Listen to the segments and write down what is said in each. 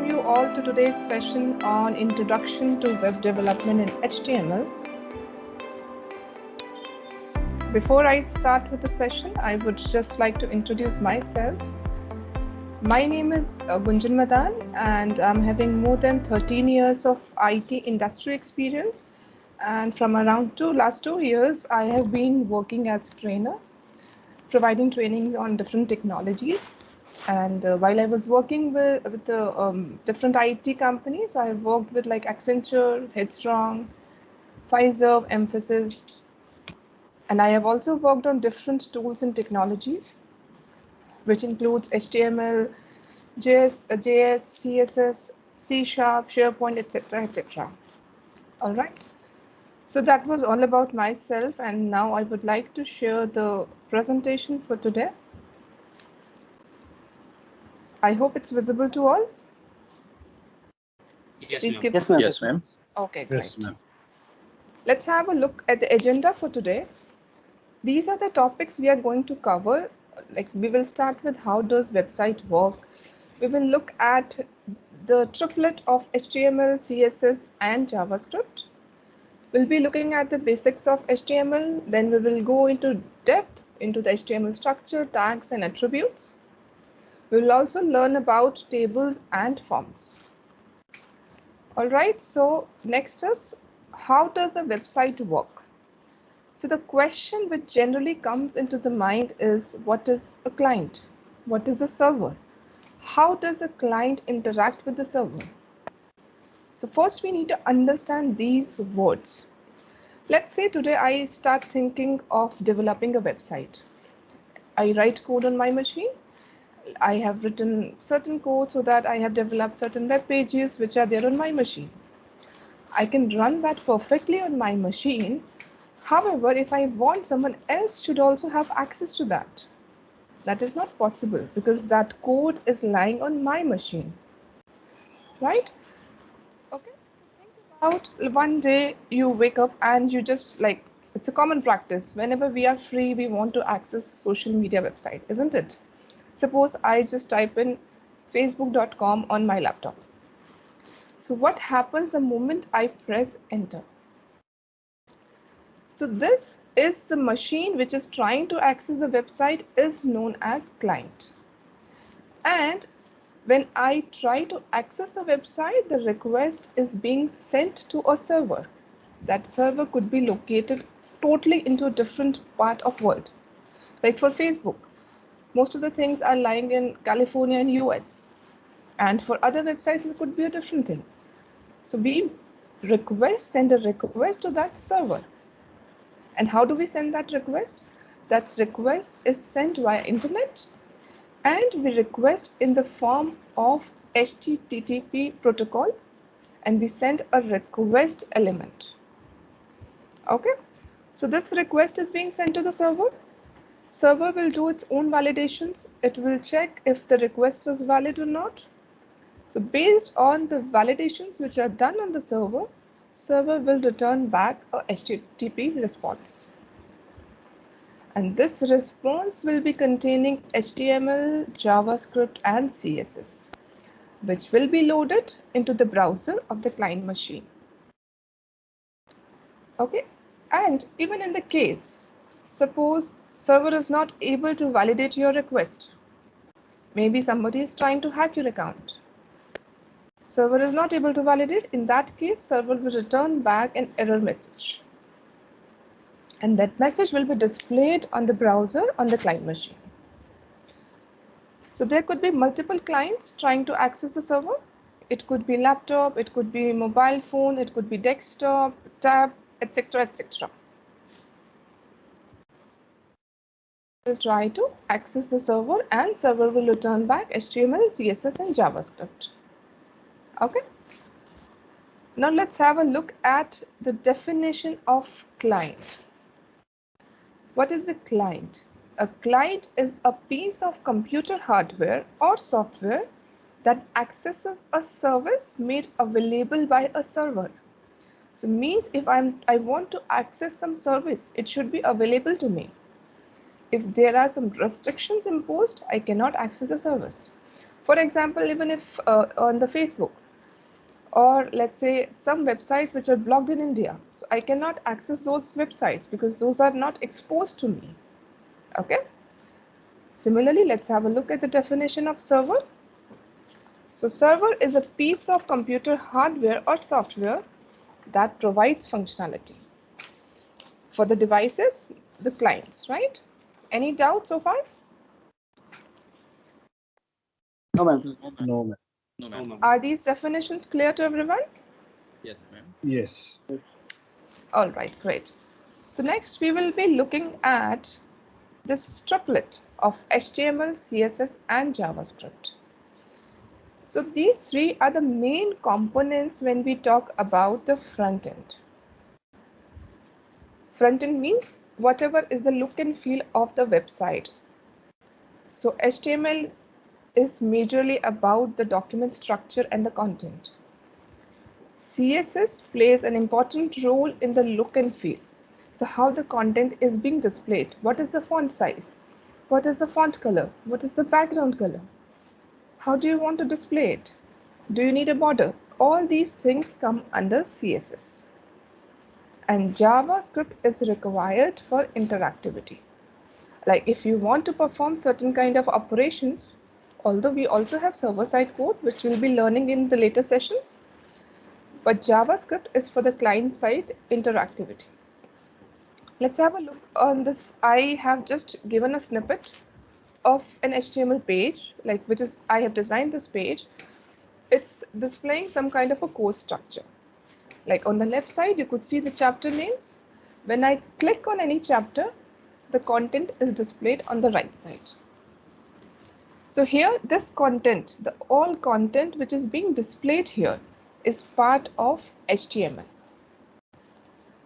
welcome you all to today's session on Introduction to Web Development in HTML. Before I start with the session, I would just like to introduce myself. My name is Gunjan Madan, and I'm having more than 13 years of IT industry experience. And from around last 2 years, I have been working as trainer, providing trainings on different technologies. And while I was working with the different IT companies, I worked with like Accenture, Headstrong, Pfizer, Emphasis, and I have also worked on different tools and technologies, which includes HTML, JS, CSS, C#, SharePoint, etc., etc. All right. So that was all about myself, and now I would like to share the presentation for today. I hope it's visible to all. Yes, Please give. ma'am. Yes, ma'am. Okay, great. Yes, ma'am. Let's have a look at the agenda for today. These are the topics we are going to cover. Like, we will start with how does website work. We will look at the triplet of HTML, CSS, and JavaScript. We'll be looking at the basics of HTML. Then we will go into depth into the HTML structure, tags, and attributes. We will also learn about tables and forms. All right, so next is how does a website work? So the question which generally comes into the mind is, what is a client? What is a server? How does a client interact with the server? So first we need to understand these words. Let's say today I start thinking of developing a website. I write code on my machine. I have written certain code so that I have developed certain web pages which are there on my machine. I can run that perfectly on my machine. However, if I want someone else should also have access to that, that is not possible because that code is lying on my machine, right? Okay, so think about one day you wake up and you just like, it's a common practice. Whenever we are free, we want to access social media website, isn't it? Suppose I just type in facebook.com on my laptop. So what happens the moment I press enter? So this is the machine which is trying to access the website is known as client. And when I try to access a website, the request is being sent to a server. That server could be located totally into a different part of world. Like for Facebook, most of the things are lying in California and US. And for other websites, it could be a different thing. So we send a request to that server. And how do we send that request? That request is sent via internet, and we request in the form of HTTP protocol, and we send a request element. Okay, so this request is being sent to the server. Server will do its own validations. It will check if the request is valid or not. So based on the validations which are done on the server will return back a HTTP response. And this response will be containing HTML, JavaScript, and CSS, which will be loaded into the browser of the client machine. Okay, and even in the case, suppose server is not able to validate your request. Maybe somebody is trying to hack your account. Server is not able to validate. In that case, server will return back an error message. And that message will be displayed on the browser on the client machine. So there could be multiple clients trying to access the server. It could be laptop, it could be mobile phone, it could be desktop, tab, etc., etc. We'll try to access the server, and server will return back HTML, CSS, and JavaScript. Okay. Now let's have a look at the definition of client. What is a client? A client is a piece of computer hardware or software that accesses a service made available by a server. So means if I want to access some service, it should be available to me. If there are some restrictions imposed, I cannot access the service. For example, even if on the Facebook, or let's say some websites which are blocked in India, so I cannot access those websites because those are not exposed to me. Okay. Similarly, let's have a look at the definition of server. So server is a piece of computer hardware or software that provides functionality. For the devices, the clients, right? Any doubt so far? No, ma'am. No, ma'am. No, ma'am. Are these definitions clear to everyone? Yes, ma'am. Yes. All right, great. So next we will be looking at this triplet of HTML, CSS, and JavaScript. So these three are the main components when we talk about the front end. Front end means whatever is the look and feel of the website. So HTML is majorly about the document structure and the content. CSS plays an important role in the look and feel. So how the content is being displayed, what is the font size, what is the font color, what is the background color, how do you want to display it, do you need a border? All these things come under CSS. And JavaScript is required for interactivity. Like if you want to perform certain kind of operations, although we also have server-side code, which we'll be learning in the later sessions, but JavaScript is for the client-side interactivity. Let's have a look on this. I have just given a snippet of an HTML page, like which is I have designed this page. It's displaying some kind of a course structure. Like on the left side, you could see the chapter names. When I click on any chapter, the content is displayed on the right side. So here, this content, the all content which is being displayed here is part of HTML.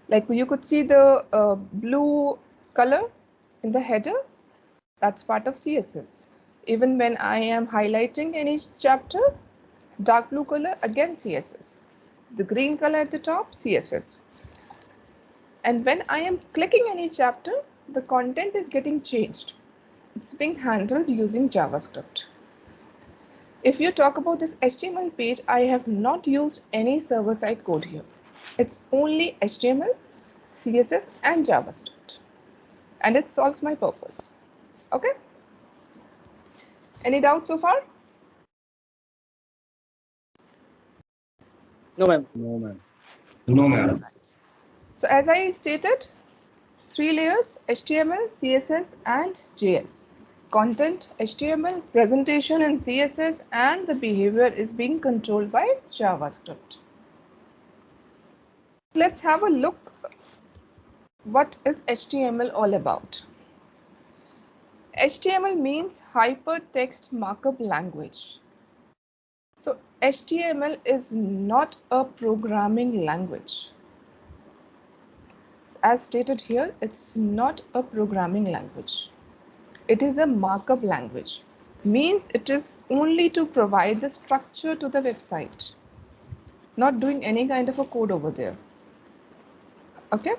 Like you could see the blue color in the header, that's part of CSS. Even when I am highlighting any chapter, dark blue color, again CSS. The green color at the top, CSS. And when I am clicking any chapter, the content is getting changed. It's being handled using JavaScript. If you talk about this HTML page, I have not used any server-side code here. It's only HTML, CSS, and JavaScript. And it solves my purpose. Okay? Any doubts so far? No, ma'am. No, ma'am. No, ma'am. So as I stated, three layers: HTML, CSS, and JS. Content, HTML, presentation in CSS, and the behavior is being controlled by JavaScript. Let's have a look. What is HTML all about? HTML means hypertext markup language. So HTML is not a programming language. As stated here, it's not a programming language. It is a markup language. Means it is only to provide the structure to the website, not doing any kind of a code over there. Okay?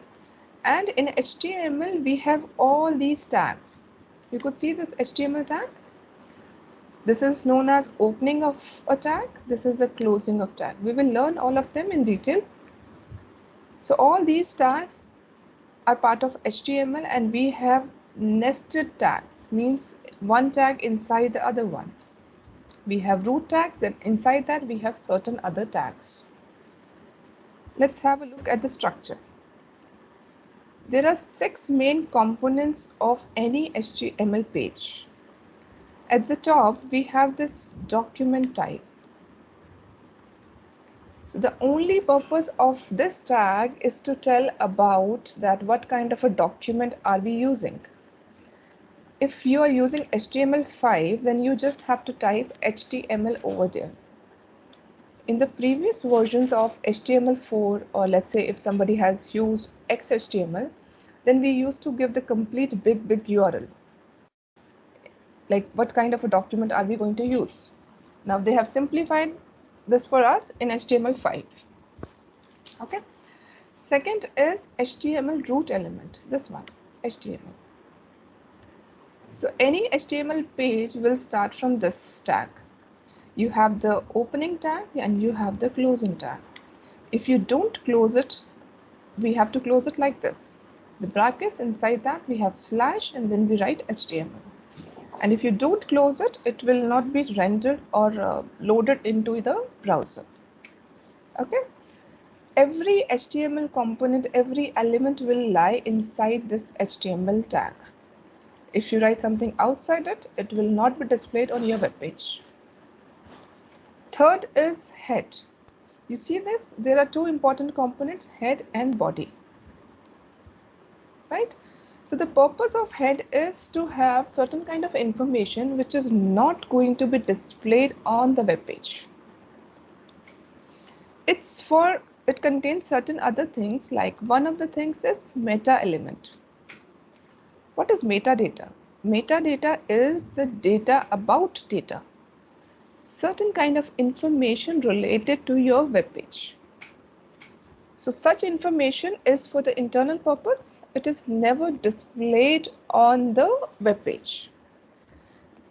And in HTML, we have all these tags. You could see this HTML tag. This is known as opening of a tag. This is the closing of tag. We will learn all of them in detail. So all these tags are part of HTML, and we have nested tags, means one tag inside the other one. We have root tags, then inside that we have certain other tags. Let's have a look at the structure. There are 6 main components of any HTML page. At the top, we have this document type. So the only purpose of this tag is to tell about that what kind of a document are we using. If you are using HTML5, then you just have to type HTML over there. In the previous versions of HTML4, or let's say if somebody has used XHTML, then we used to give the complete big URL. Like what kind of a document are we going to use? Now they have simplified this for us in HTML5. Okay. Second is HTML root element. This one, HTML. So any HTML page will start from this tag. You have the opening tag and you have the closing tag. If you don't close it, we have to close it like this. The brackets, inside that we have slash and then we write HTML. And if you don't close it, it will not be rendered or loaded into the browser. Okay. Every HTML component, every element will lie inside this HTML tag. If you write something outside it, it will not be displayed on your web page. Third is head. You see this? There are two important components, head and body. Right? So the purpose of head is to have certain kind of information which is not going to be displayed on the web page. It contains certain other things, like one of the things is meta element. What is metadata? Metadata is the data about data. Certain kind of information related to your web page. So such information is for the internal purpose. It is never displayed on the web page.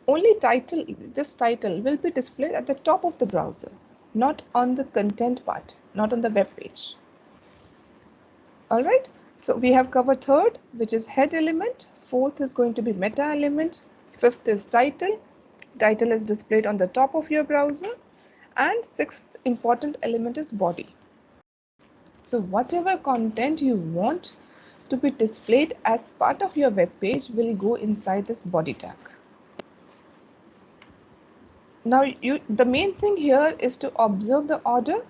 Only this title will be displayed at the top of the browser, not on the content part, not on the web page. All right, so we have covered third, which is head element. Fourth is going to be meta element. Fifth is title. Title is displayed on the top of your browser. And sixth important element is body. So whatever content you want to be displayed as part of your web page will go inside this body tag. Now the main thing here is to observe the order.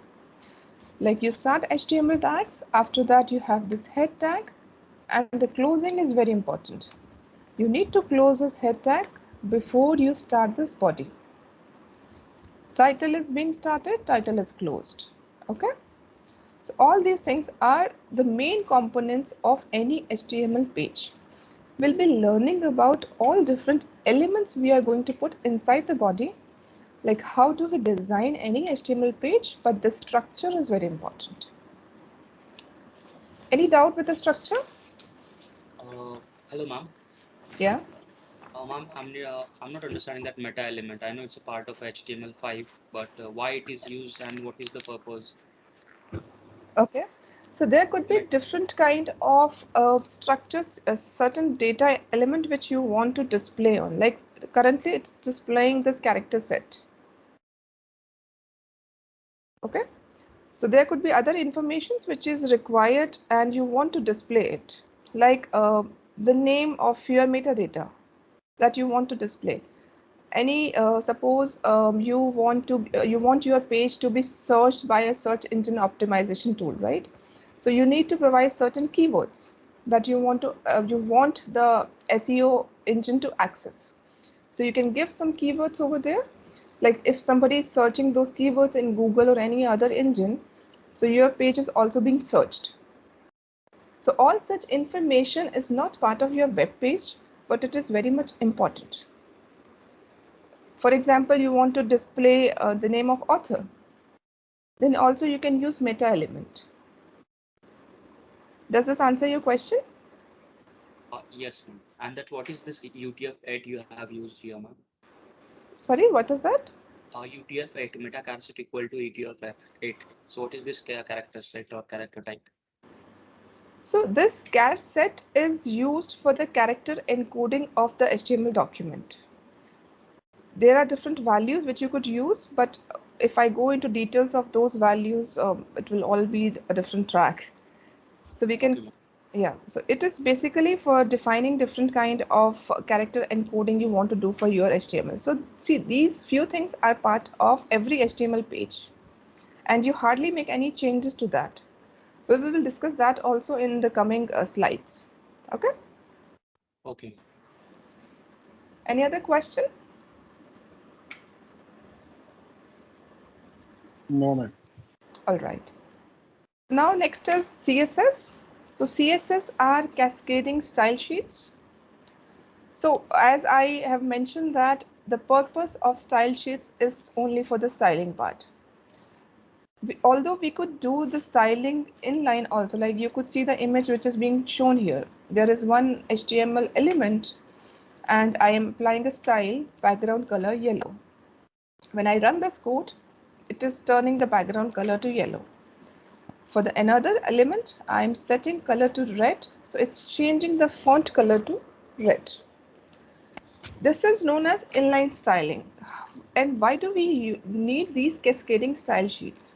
Like you start HTML tags, after that you have this head tag, and the closing is very important. You need to close this head tag before you start this body. Title is being started, title is closed. Okay? So all these things are the main components of any HTML page. We'll be learning about all different elements we are going to put inside the body, like how do we design any HTML page, but the structure is very important. Any doubt with the structure? Hello, ma'am. Yeah. Ma'am, I'm not understanding that meta element. I know it's a part of HTML5, but why it is used and what is the purpose? Okay. So there could be Like, different kind of structures, a certain data element which you want to display on. Like currently it's displaying this character set. Okay. So there could be other informations which is required and you want to display it, like the name of your metadata that you want to display. Any suppose you want your page to be searched by a search engine optimization tool, right? So you need to provide certain keywords that you want the SEO engine to access. So you can give some keywords over there. Like if somebody is searching those keywords in Google or any other engine, so your page is also being searched. So all such information is not part of your web page, but it is very much important. For example, you want to display the name of author. Then also you can use meta element. Does this answer your question? yes, ma'am. And that what is this UTF-8 you have used here, ma'am? Sorry, what is that? UTF-8, meta char set equal to UTF-8. So what is this character set or character type? So this char set is used for the character encoding of the HTML document. There are different values which you could use, but if I go into details of those values, it will all be a different track. So we can, Okay, ma'am. yeah, so it is basically for defining different kind of character encoding you want to do for your HTML. So see, these few things are part of every HTML page, and you hardly make any changes to that. We will discuss that also in the coming slides. Okay. Okay. Any other question? No, ma'am. All right. Now next is CSS. So CSS are cascading style sheets. So as I have mentioned that the purpose of style sheets is only for the styling part. Although we could do the styling inline also, like you could see the image which is being shown here. There is one HTML element and I am applying a style background color yellow. When I run this code, it is turning the background color to yellow. For the another element, I'm setting color to red, so it's changing the font color to red. This is known as inline styling. And why do we need these cascading style sheets?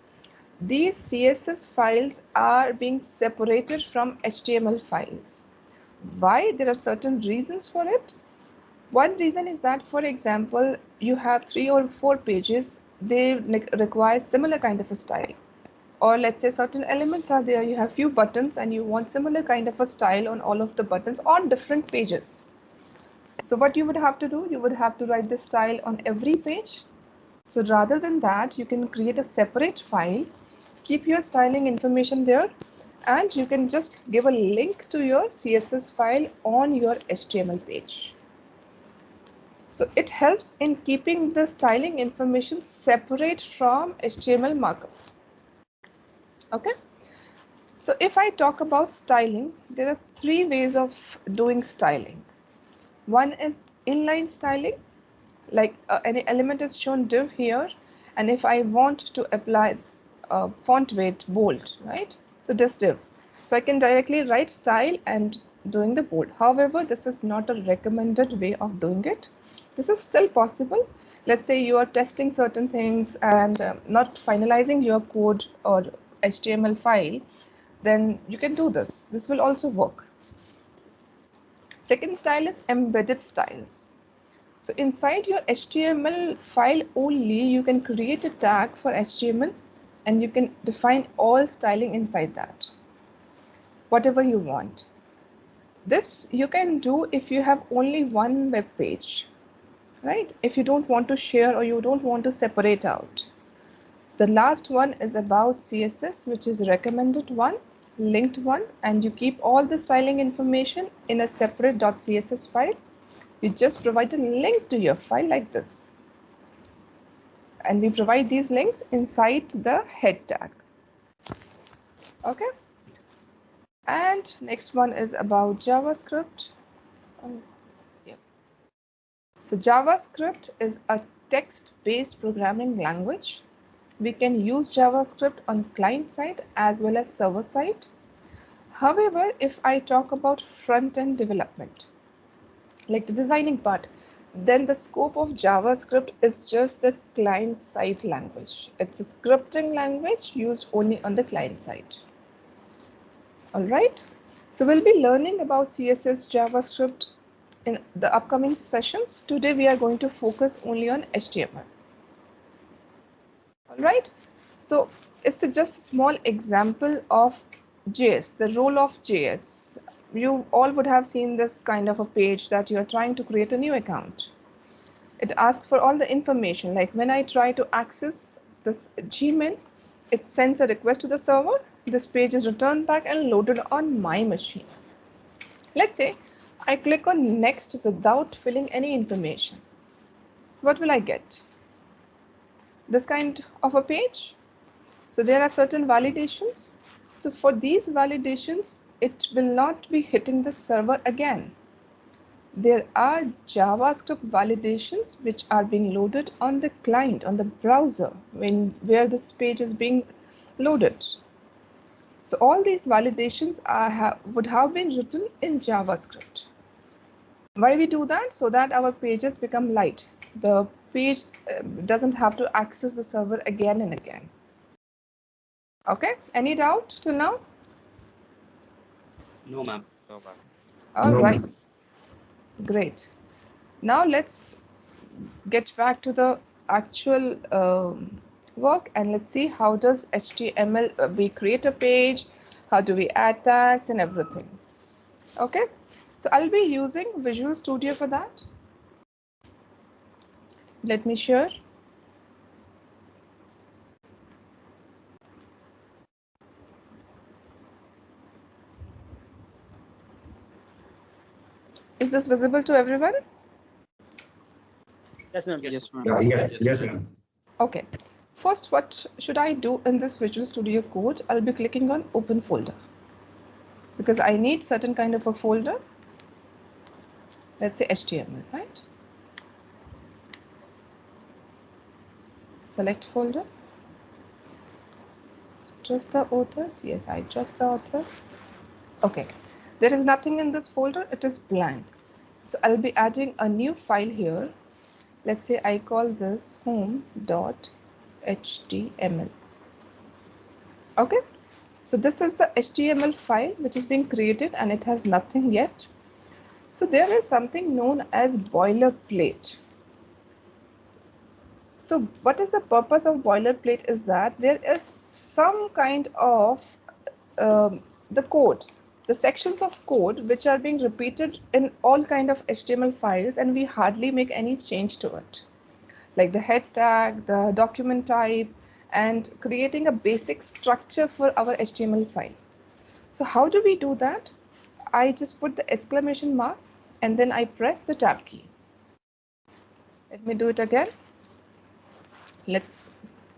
These CSS files are being separated from HTML files. Why? There are certain reasons for it. One reason is that, for example, you have 3 or 4 pages, they require similar kind of a style. Or let's say certain elements are there, you have few buttons and you want similar kind of a style on all of the buttons on different pages. So what you would have to do, you would have to write this style on every page. So rather than that, you can create a separate file, keep your styling information there, and you can just give a link to your CSS file on your HTML page. So it helps in keeping the styling information separate from HTML markup. Okay. So if I talk about styling, there are 3 ways of doing styling. One is inline styling, like any element is shown div here, and if I want to apply font weight bold, right? So this div. So I can directly write style and doing the bold. However, this is not a recommended way of doing it. This is still possible. Let's say you are testing certain things and not finalizing your code or HTML file, then you can do this. This will also work. Second style is embedded styles. So inside your HTML file only, you can create a tag for HTML and you can define all styling inside that, whatever you want. This you can do if you have only one web page, right? If you don't want to share or you don't want to separate out. The last one is about CSS, which is recommended one, linked one, and you keep all the styling information in a separate .css file. You just provide a link to your file like this. And we provide these links inside the head tag. Okay. And next one is about JavaScript. Yeah. So JavaScript is a text-based programming language. We can use JavaScript on client side as well as server side. However, if I talk about front-end development, like the designing part, then the scope of JavaScript is just the client-side language. It's a scripting language used only on the client side. All right. So we'll be learning about CSS, JavaScript in the upcoming sessions. Today we are going to focus only on HTML. All right. So it's just a small example of JS, the role of JS. You all would have seen this kind of a page that you are trying to create a new account. It asks for all the information. Like when I try to access this Gmail, it sends a request to the server. This page is returned back and loaded on my machine. Let's say I click on next without filling any information. So what will I get? This kind of a page. So there are certain validations. So for these validations, it will not be hitting the server again. There are JavaScript validations which are being loaded on the client, on the browser, where this page is being loaded. So all these validations would have been written in JavaScript. Why we do that? So that our pages become light. The page doesn't have to access the server again and again. Okay, any doubt till now? No, ma'am. No, ma'am. All right, great. Now let's get back to the actual work and let's see how does HTML, we create a page, how do we add tags and everything. Okay, so I'll be using Visual Studio for that. Let me share. Is this visible to everyone? Yes, ma'am. Yes, Yes, ma'am. ma'am. Yes, ma'am. Okay, first what should I do in this Visual Studio code? I'll be clicking on open folder because I need certain kind of a folder. Let's say HTML, right? Select folder. Trust the authors. Yes, I trust the author. Okay, there is nothing in this folder. It is blank. So I'll be adding a new file here. Let's say I call this home.html. Okay, so this is the HTML file which is being created and it has nothing yet. So there is something known as boilerplate. So what is the purpose of boilerplate is that there is some kind of the code, the sections of code which are being repeated in all kind of HTML files and we hardly make any change to it. Like the head tag, the document type, and creating a basic structure for our HTML file. So how do we do that? I just put the exclamation mark and then I press the tab key. Let me do it again. Let's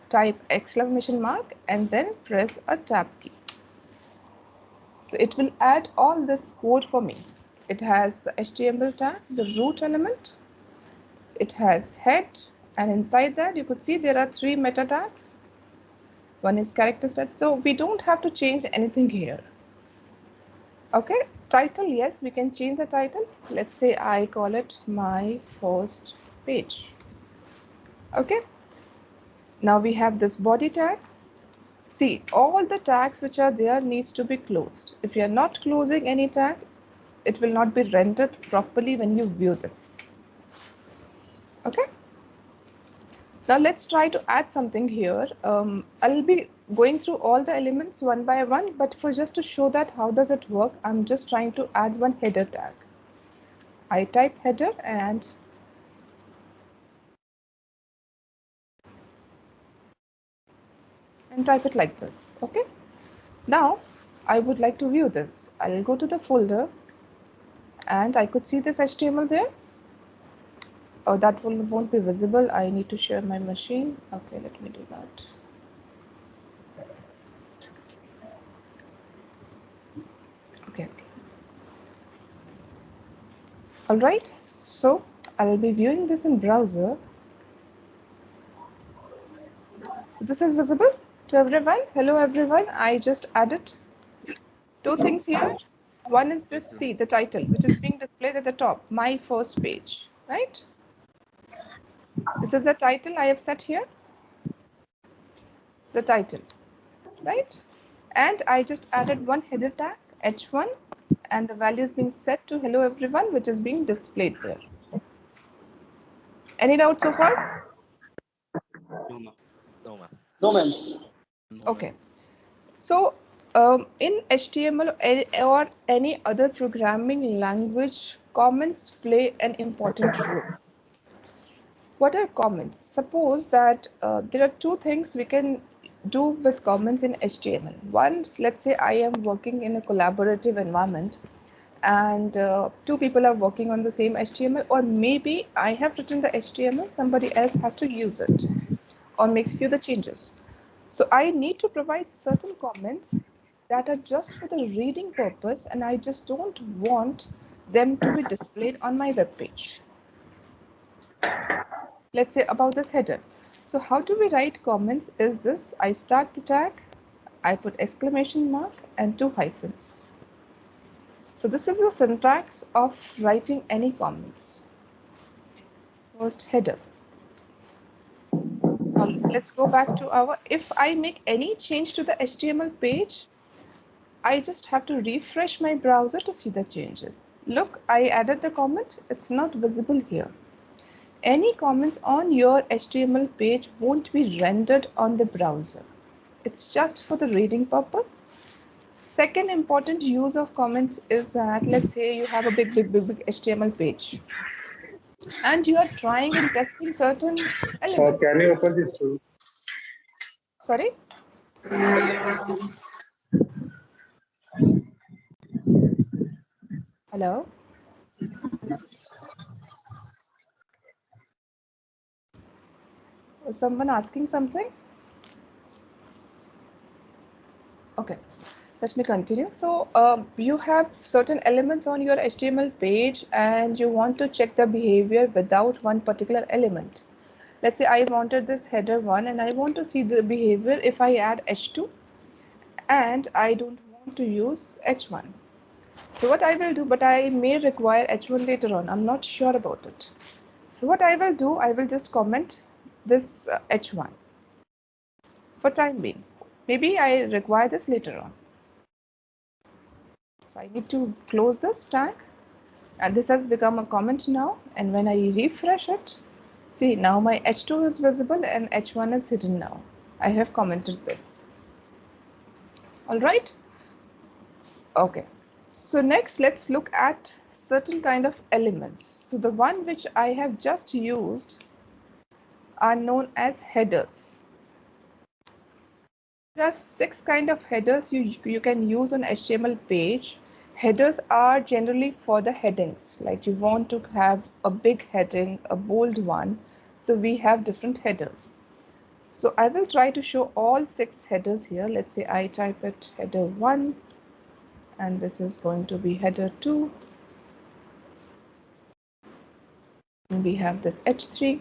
type exclamation mark and then press a tab key. So it will add all this code for me. It has the HTML tag, the root element, it has head, and inside that you could see there are 3 meta tags. One is character set, so we don't have to change anything here. Okay, title, yes, we can change the title. Let's say I call it my first page. Okay, now we have this body tag. See, all the tags which are there needs to be closed. If you are not closing any tag, it will not be rendered properly when you view this. Okay. Now let's try to add something here. I'll be going through all the elements one by one, but for just to show that how does it work, I'm just trying to add one header tag. I type header and type it like this. Okay. Now I would like to view this. I'll go to the folder and I could see this HTML there. Oh, that won't be visible. I need to share my machine. Okay, let me do that. Okay. All right. So I'll be viewing this in browser. So this is visible to everyone. Hello, everyone. I just added 2 things here. One is this, see, the title, which is being displayed at the top, my first page, right? This is the title I have set here, the title, right? And I just added one header tag, h1, and the value is being set to hello everyone, which is being displayed there. Any doubt so far? No, ma'am. No, ma'am. No, ma'am. Okay. So in HTML or any other programming language, comments play an important role. What are comments? Suppose that there are 2 things we can do with comments in HTML. Once, let's say I am working in a collaborative environment and 2 people are working on the same HTML, or maybe I have written the HTML, somebody else has to use it or makes few the changes. So I need to provide certain comments that are just for the reading purpose and I just don't want them to be displayed on my web page. Let's say about this header. So how do we write comments is this, I start the tag, I put exclamation mark and 2 hyphens. So this is the syntax of writing any comments. First header. Now let's go back to our, if I make any change to the HTML page, I just have to refresh my browser to see the changes. Look, I added the comment, it's not visible here. Any comments on your HTML page won't be rendered on the browser. It's just for the reading purpose. Second important use of comments is that, let's say you have a big HTML page and you are trying and testing certain elements. Can you open this tool? Sorry? Hello? Was someone asking something? Okay, let me continue. So you have certain elements on your HTML page and you want to check the behavior without one particular element. Let's say I wanted this header 1 and I want to see the behavior if I add h2 and I don't want to use h1. So what I will do, but I may require h1 later on, I'm not sure about it. So what I will do, I will just comment this h1 for time being. Maybe I require this later on. So I need to close this tag, and this has become a comment now, and when I refresh it, see now my h2 is visible and h1 is hidden now. I have commented this. All right. Okay. So next let's look at certain kind of elements. So the one which I have just used are known as headers. There are 6 kind of headers you can use on HTML page. Headers are generally for the headings, like you want to have a big heading, a bold one. So we have different headers. So I will try to show all 6 headers here. Let's say I type it header 1 and this is going to be header 2. And we have this h3,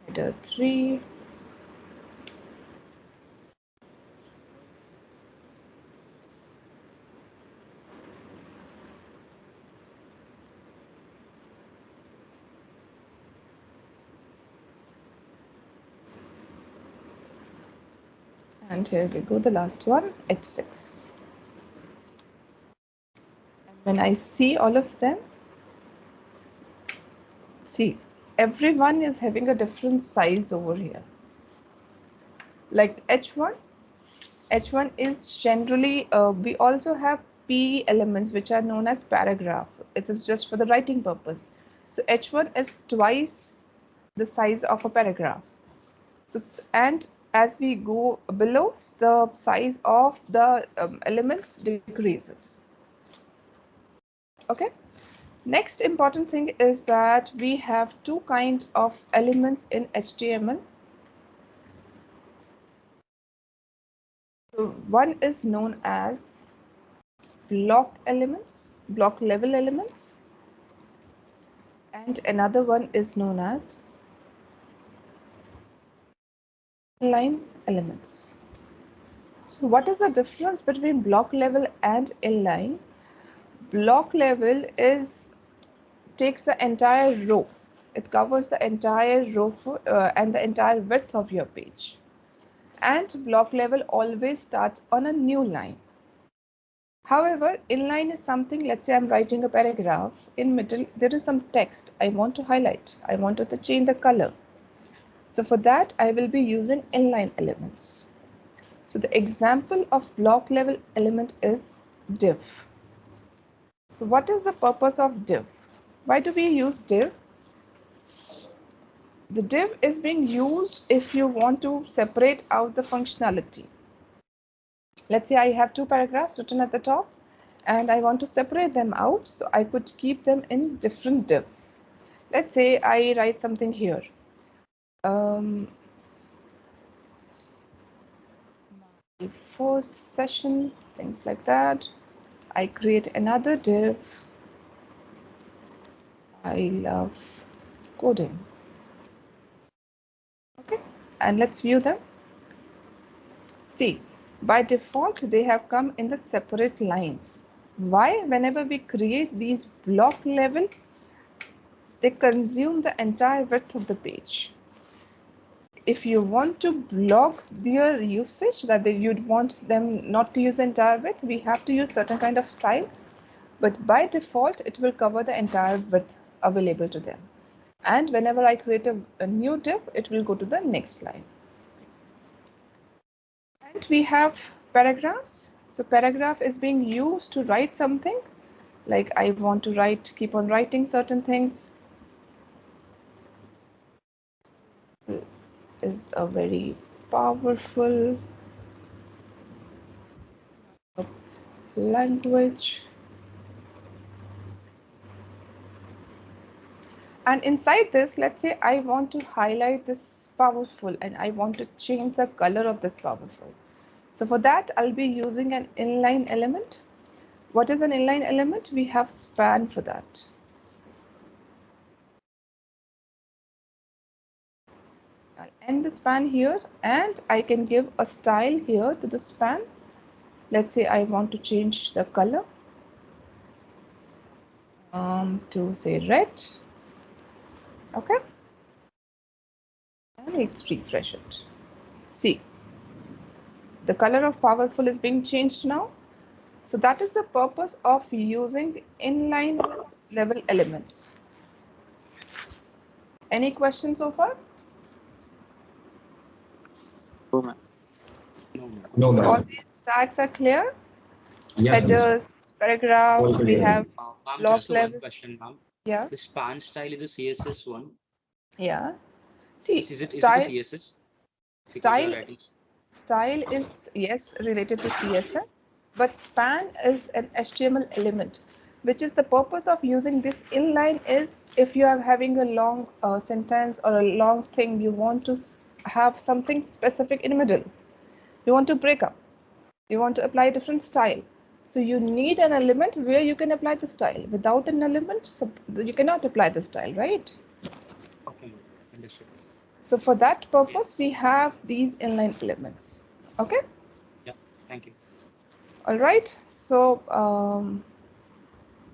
header 3, and here we go, the last one, h6. And when I see all of them, see, everyone is having a different size over here. Like H1 is generally, we also have P elements which are known as paragraph. It is just for the writing purpose. So H1 is twice the size of a paragraph. So, and as we go below, the size of the elements decreases. Okay. Next important thing is that we have 2 kinds of elements in HTML. So one is known as block elements, block level elements, and another one is known as inline elements. So what is the difference between block level and inline? Block level takes the entire row. It covers the entire row and the entire width of your page. And block level always starts on a new line. However, inline is something, let's say I'm writing a paragraph, in middle there is some text I want to highlight. I want to change the color. So for that, I will be using inline elements. So the example of block level element is div. So what is the purpose of div? Why do we use div? The div is being used if you want to separate out the functionality. Let's say I have 2 paragraphs written at the top and I want to separate them out, so I could keep them in different divs. Let's say I write something here. My first session, things like that. I create another div. I love coding. Okay, and let's view them. See, by default, they have come in the separate lines. Why? Whenever we create these block level, they consume the entire width of the page. If you want to block their usage, that you'd want them not to use the entire width, we have to use certain kind of styles. But by default, it will cover the entire width available to them. And whenever I create a new div, it will go to the next line. And we have paragraphs. So paragraph is being used to write something. Like I want to keep on writing certain things. Is a very powerful language. And inside this, let's say I want to highlight this powerful and I want to change the color of this powerful. So for that, I'll be using an inline element. What is an inline element? We have span for that. end the span here, and I can give a style here to the span. Let's say I want to change the color to say red. Okay, and let's refresh it. See, the color of powerful is being changed now. So that is the purpose of using inline level elements. Any questions so far? No, ma'am. No, ma'am. No, So all ma'am. these tags are clear? Yes, ma'am. Headers, paragraph, All we clear. have Ma'am, block just one level. question, ma'am. Yeah, The span style is a CSS one. yeah. See, Is it a style, CSS? Because you are style, writing. style is, yes, related to CSS, but span is an HTML element, which is the purpose of using this inline is if you are having a long sentence or a long thing, you want to have something specific in the middle. You want to break up. You want to apply a different style. So you need an element where you can apply the style. Without an element, you cannot apply the style, right? Okay, ma'am. Understood. So for that purpose, we have these inline elements. Okay? Yeah, thank you. All right. So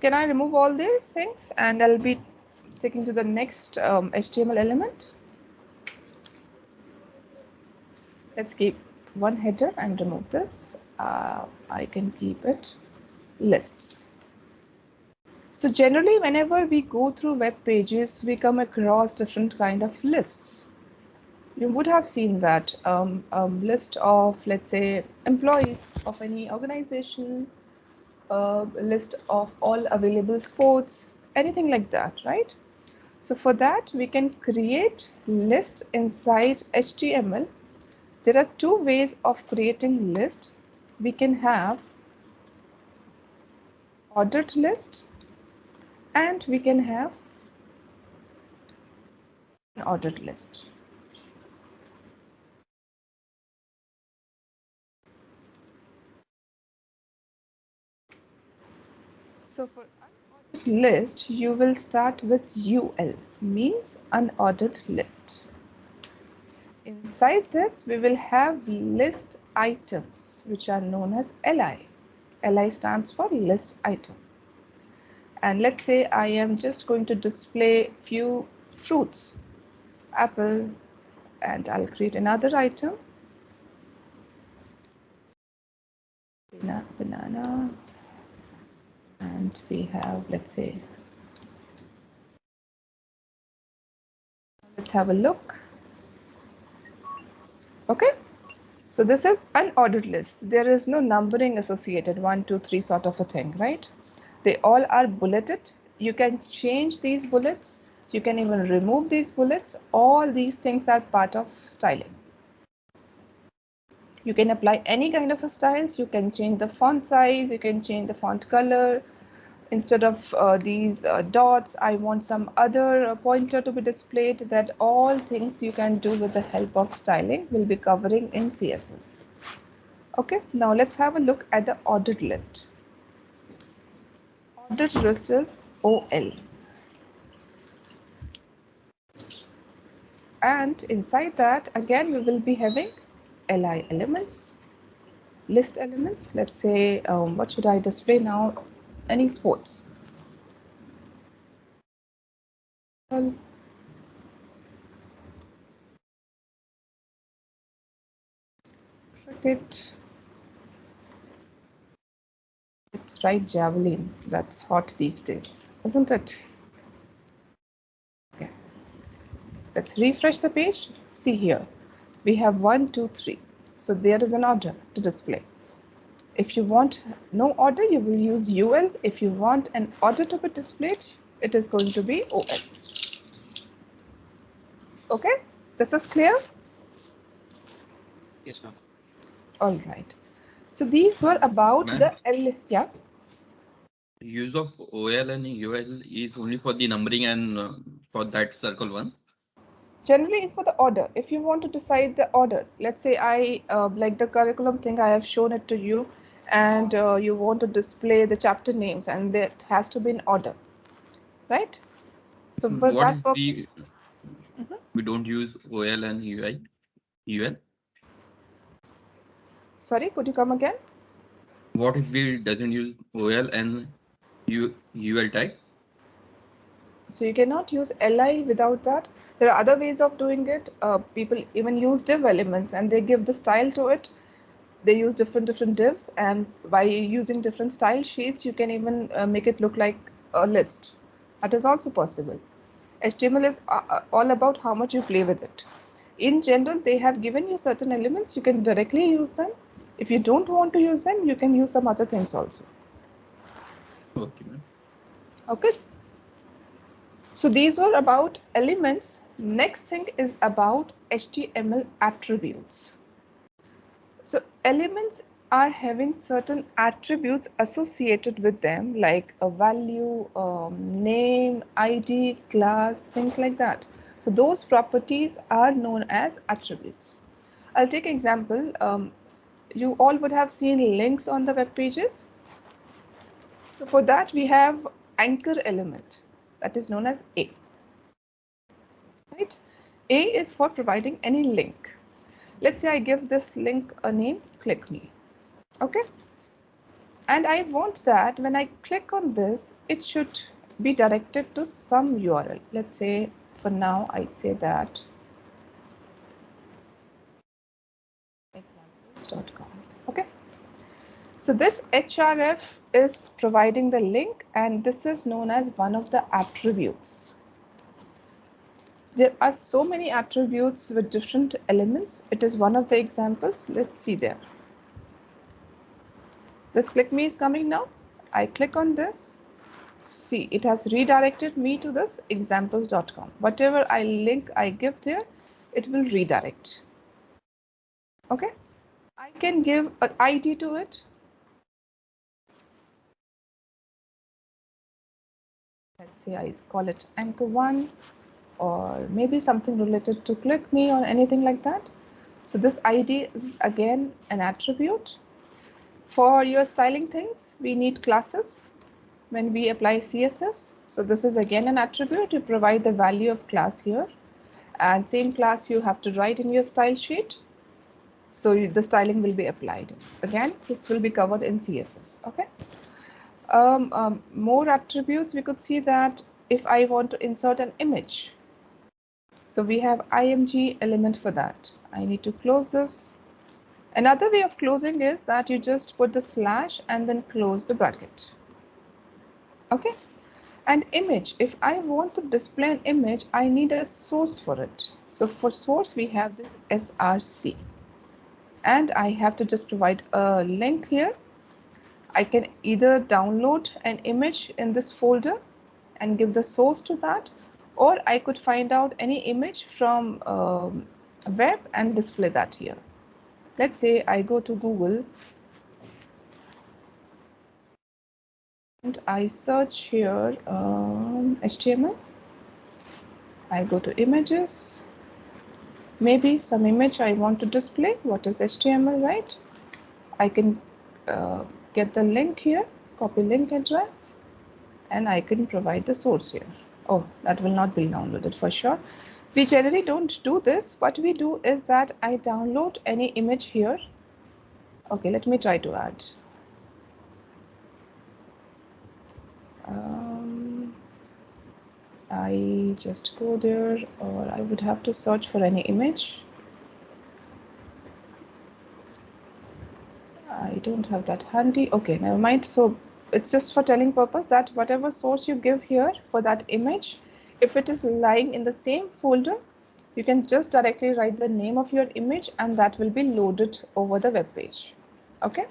can I remove all these things and I'll be taking to the next HTML element? Let's keep one header and remove this. I can keep it lists. So generally, whenever we go through web pages, we come across different kind of lists. You would have seen that list of, let's say, employees of any organization, a list of all available sports, anything like that, right? So for that, we can create list inside HTML. There are two ways of creating list. We can have ordered list and we can have an ordered list. So for unordered list, you will start with UL, means unordered list. Inside this, we will have list items, which are known as LI. LI stands for list item. And let's say I am just going to display few fruits, apple, and I'll create another item, banana, and we have, let's say, let's have a look. Okay, so this is unordered list. There is no numbering associated, 1, 2, 3 sort of a thing, right? They all are bulleted. You can change these bullets. You can even remove these bullets. All these things are part of styling. You can apply any kind of a styles. You can change the font size. You can change the font color. Instead of these dots, I want some other pointer to be displayed. That all things you can do with the help of styling will be covering in CSS. Okay, now let's have a look at the ordered list. Ordered list is OL. And inside that, again, we will be having LI elements, list elements. Let's say, what should I display now? Any sports. Well, cricket. Let's write javelin. That's hot these days, isn't it? Okay. Let's refresh the page. See here, we have 1, 2, 3. So there is an order to display. If you want no order, you will use UL. If you want an order to be displayed, it is going to be OL. Okay, this is clear? Yes, ma'am. All right. So these were about the L. Yeah. Use of OL and UL is only for the numbering and for that circle one. Generally, it's for the order. If you want to decide the order, let's say I like the curriculum thing, I have shown it to you, and you want to display the chapter names, and that has to be in order, right? So for What that is purpose, the We don't use OL and UL. Sorry, could you come again? What if we doesn't use OL and UL tag? So you cannot use li without that. There are other ways of doing it. People even use div elements and they give the style to it. They use different divs, and by using different style sheets you can even make it look like a list. That is also possible. HTML is all about how much you play with it. In general, they have given you certain elements, you can directly use them. If you don't want to use them, you can use some other things also. Okay, ma'am. Okay. So these were about elements. Next thing is about HTML attributes. So elements are having certain attributes associated with them, like a value, name, ID, class, things like that. So those properties are known as attributes. I'll take an example. You all would have seen links on the web pages. So for that we have anchor element, that is known as A. Right? A is for providing any link. Let's say I give this link a name, click me. Okay. And I want that when I click on this, it should be directed to some URL. Let's say for now I say that examples.com. Okay. So this href is providing the link, and this is known as one of the attributes. There are so many attributes with different elements. It is one of the examples. Let's see there. This click me is coming now. I click on this. See, it has redirected me to this examples.com. Whatever link I give there, it will redirect. Okay. I can give an ID to it. Let's say I call it anchor 1, or maybe something related to click me or anything like that. So this ID is again an attribute. For your styling things, we need classes when we apply CSS. So this is again an attribute. You provide the value of class here, and same class you have to write in your style sheet. So the styling will be applied. Again, this will be covered in CSS. Okay. More attributes, we could see that if I want to insert an image. So we have img element for that. I need to close this. Another way of closing is that you just put the slash and then close the bracket. Okay. And image, if I want to display an image, I need a source for it. So for source, we have this src. And I have to just provide a link here. I can either download an image in this folder and give the source to that, or I could find out any image from web and display that here. Let's say I go to Google and I search here HTML. I go to images, maybe some image I want to display. What is HTML, right? I can get the link here, copy link address, and I can provide the source here. Oh, that will not be downloaded for sure. We generally don't do this. What we do is that I download any image here. Okay, let me try to add. I just go there, or I would have to search for any image. I don't have that handy. Okay, never mind. So it's just for telling purpose that whatever source you give here for that image, if it is lying in the same folder, you can just directly write the name of your image and that will be loaded over the web page. Okay.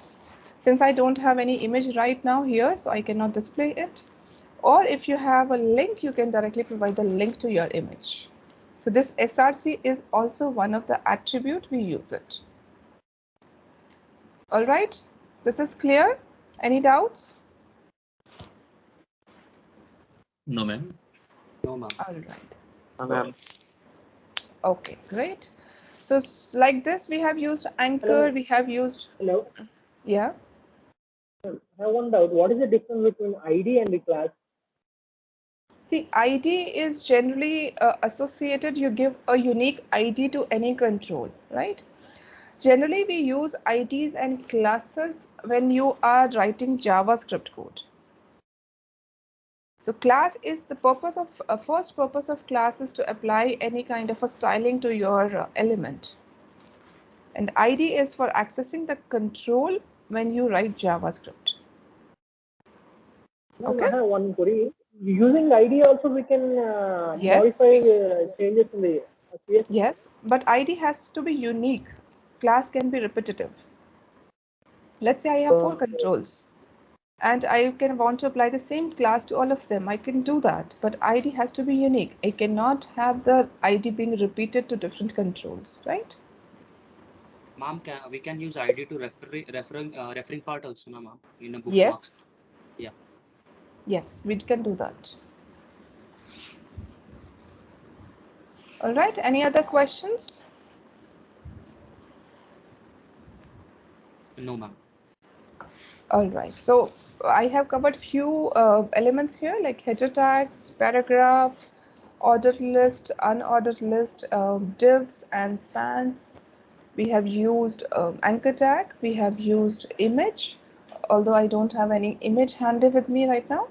Since I don't have any image right now here, so I cannot display it. Or if you have a link, you can directly provide the link to your image. So this src is also one of the attribute we use it. All right, this is clear. Any doubts? No, ma'am. No, ma'am. All right. Ma'am. Okay, great. So like this, we have used anchor. Hello. We have used. Hello. Yeah. I have one doubt. What is the difference between ID and the class? See, ID is generally associated, you give a unique ID to any control, right? Generally, we use IDs and classes when you are writing JavaScript code. So class is the purpose of first purpose of class is to apply any kind of a styling to your element. And ID is for accessing the control when you write JavaScript. Ma'am, Okay. I have one query. Using ID also we can Yes. modify changes in the CSS. Yes, but ID has to be unique. Class can be repetitive. Let's say I have 4 controls and I can want to apply the same class to all of them. I can do that, but ID has to be unique. I cannot have the ID being repeated to different controls, right? Ma'am, we can use ID to referring part also, no, ma'am, in a bookmarks. Yes. Yeah. Yes, we can do that. All right, any other questions? No, ma'am. All right, so I have covered few elements here like header tags, paragraph, ordered list, unordered list, divs and spans. We have used anchor tag, we have used image, although I don't have any image handy with me right now.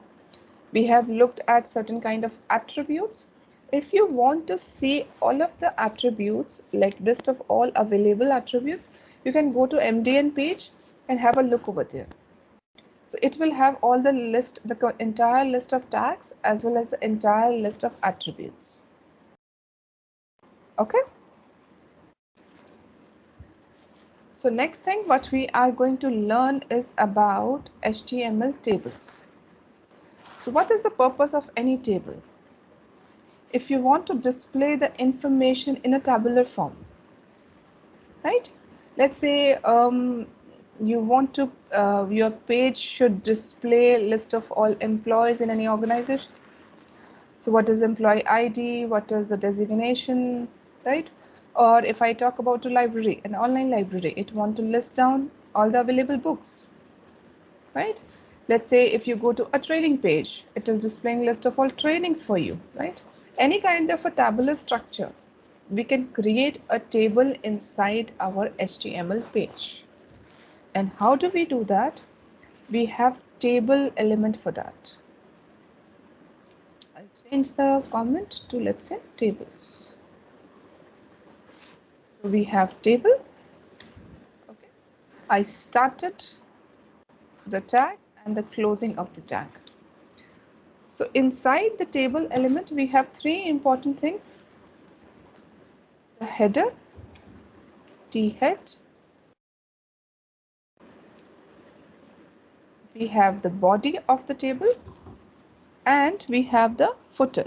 We have looked at certain kind of attributes. If you want to see all of the attributes, like list of all available attributes, you can go to MDN page and have a look over there. So it will have all the list, the entire list of tags as well as the entire list of attributes. Okay. So next thing what we are going to learn is about HTML tables. So what is the purpose of any table? If you want to display the information in a tabular form, right? Let's say you want to, your page should display a list of all employees in any organization. So what is employee ID? What is the designation, right? Or if I talk about a library, an online library, it want to list down all the available books, right? Let's say if you go to a training page, it is displaying list of all trainings for you, right? Any kind of a tabular structure, we can create a table inside our HTML page. And how do we do that? We have table element for that. I'll change the comment to, let's say, tables. So we have table. Okay. I started the tag and the closing of the tag. So inside the table element, we have 3 important things: the header, head, we have the body of the table, and we have the footer.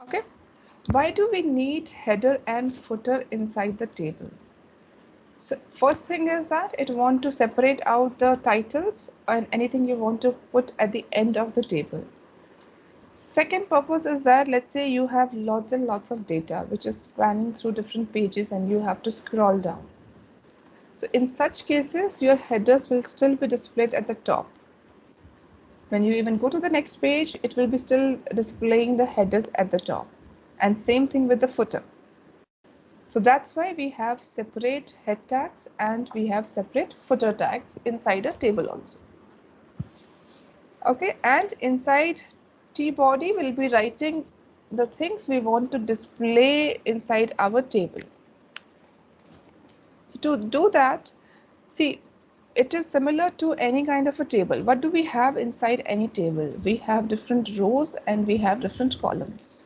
Okay. Why do we need header and footer inside the table? So first thing is that it want to separate out the titles and anything you want to put at the end of the table. Second purpose is that let's say you have lots and lots of data which is spanning through different pages and you have to scroll down. So in such cases, your headers will still be displayed at the top. When you even go to the next page, it will be still displaying the headers at the top. And same thing with the footer. So that's why we have separate head tags and we have separate footer tags inside a table also. Okay, and inside T-body we'll be writing the things we want to display inside our table. So to do that, see, it is similar to any kind of a table. What do we have inside any table? We have different rows and we have different columns.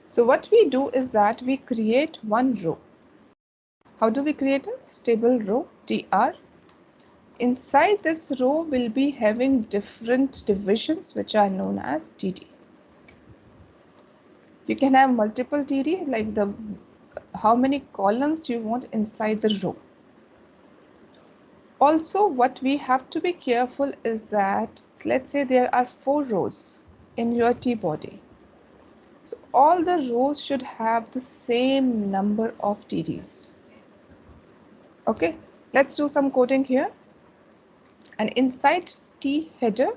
So what we do is that we create one row. How do we create a table row? tr. Inside this row will be having different divisions which are known as td. You can have multiple td, like the how many columns you want inside the row. Also, what we have to be careful is that let's say there are 4 rows in your T-body. So all the rows should have the same number of TDs. Okay, let's do some coding here. And inside T header,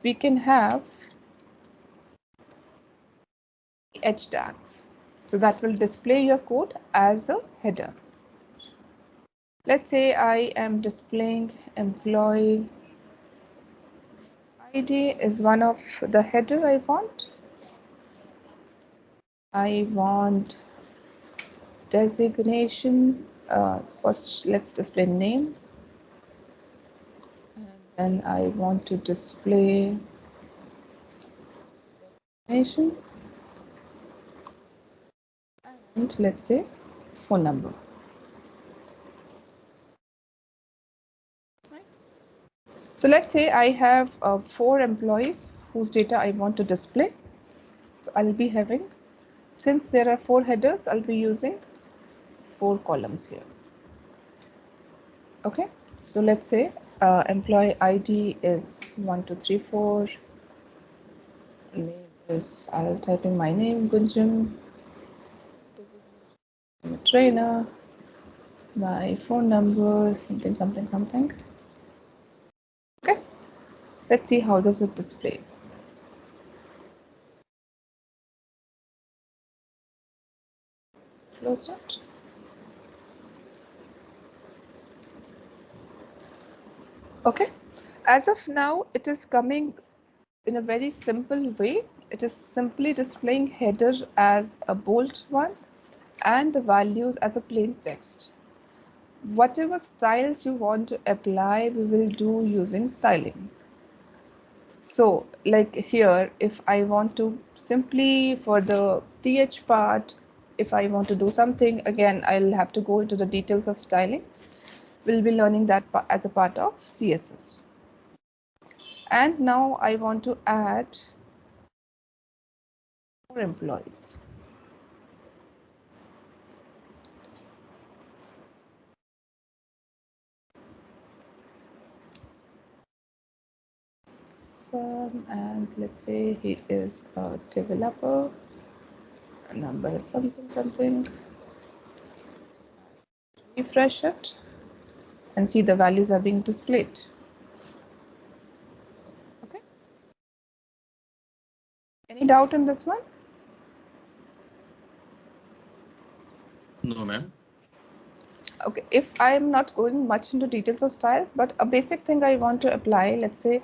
we can have H tags. So that will display your code as a header. Let's say I am displaying employee ID is one of the header I want. I want designation. First, let's display name. And then I want to display designation. And let's say phone number. Right. So let's say I have 4 employees whose data I want to display. So I'll be having, since there are 4 headers, I'll be using 4 columns here. Okay, so let's say employee ID is 1234. Name is, I'll type in my name, Gunjan. I'm a trainer. My phone number, something, something, something. Okay, let's see how does it display. Close it. Okay, as of now, it is coming in a very simple way. It is simply displaying header as a bold one and the values as a plain text. Whatever styles you want to apply, we will do using styling. So like here, if I want to simply for the th part, if I want to do something, again, I'll have to go into the details of styling. We'll be learning that as a part of CSS. And now I want to add more employees. And let's say he is a developer. Number is something, something. Refresh it and see the values are being displayed. Okay. Any doubt in this one? No, ma'am. Okay, if I'm not going much into details of styles, but a basic thing I want to apply, let's say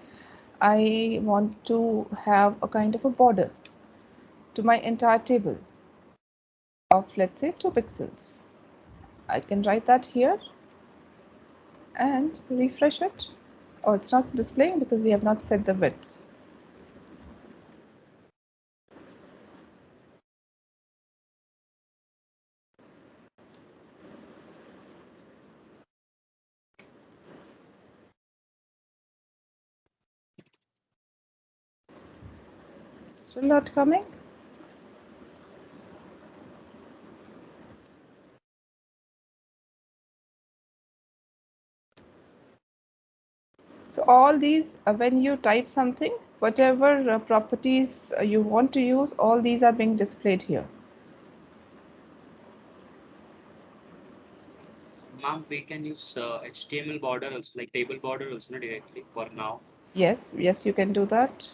I want to have a kind of a border to my entire table of, let's say, 2 pixels. I can write that here and refresh it. Oh, it's not displaying because we have not set the width. Still not coming? So all these, when you type something, whatever properties you want to use, all these are being displayed here. Ma'am, we can use HTML border also, like table border also directly for now. Yes, yes, you can do that.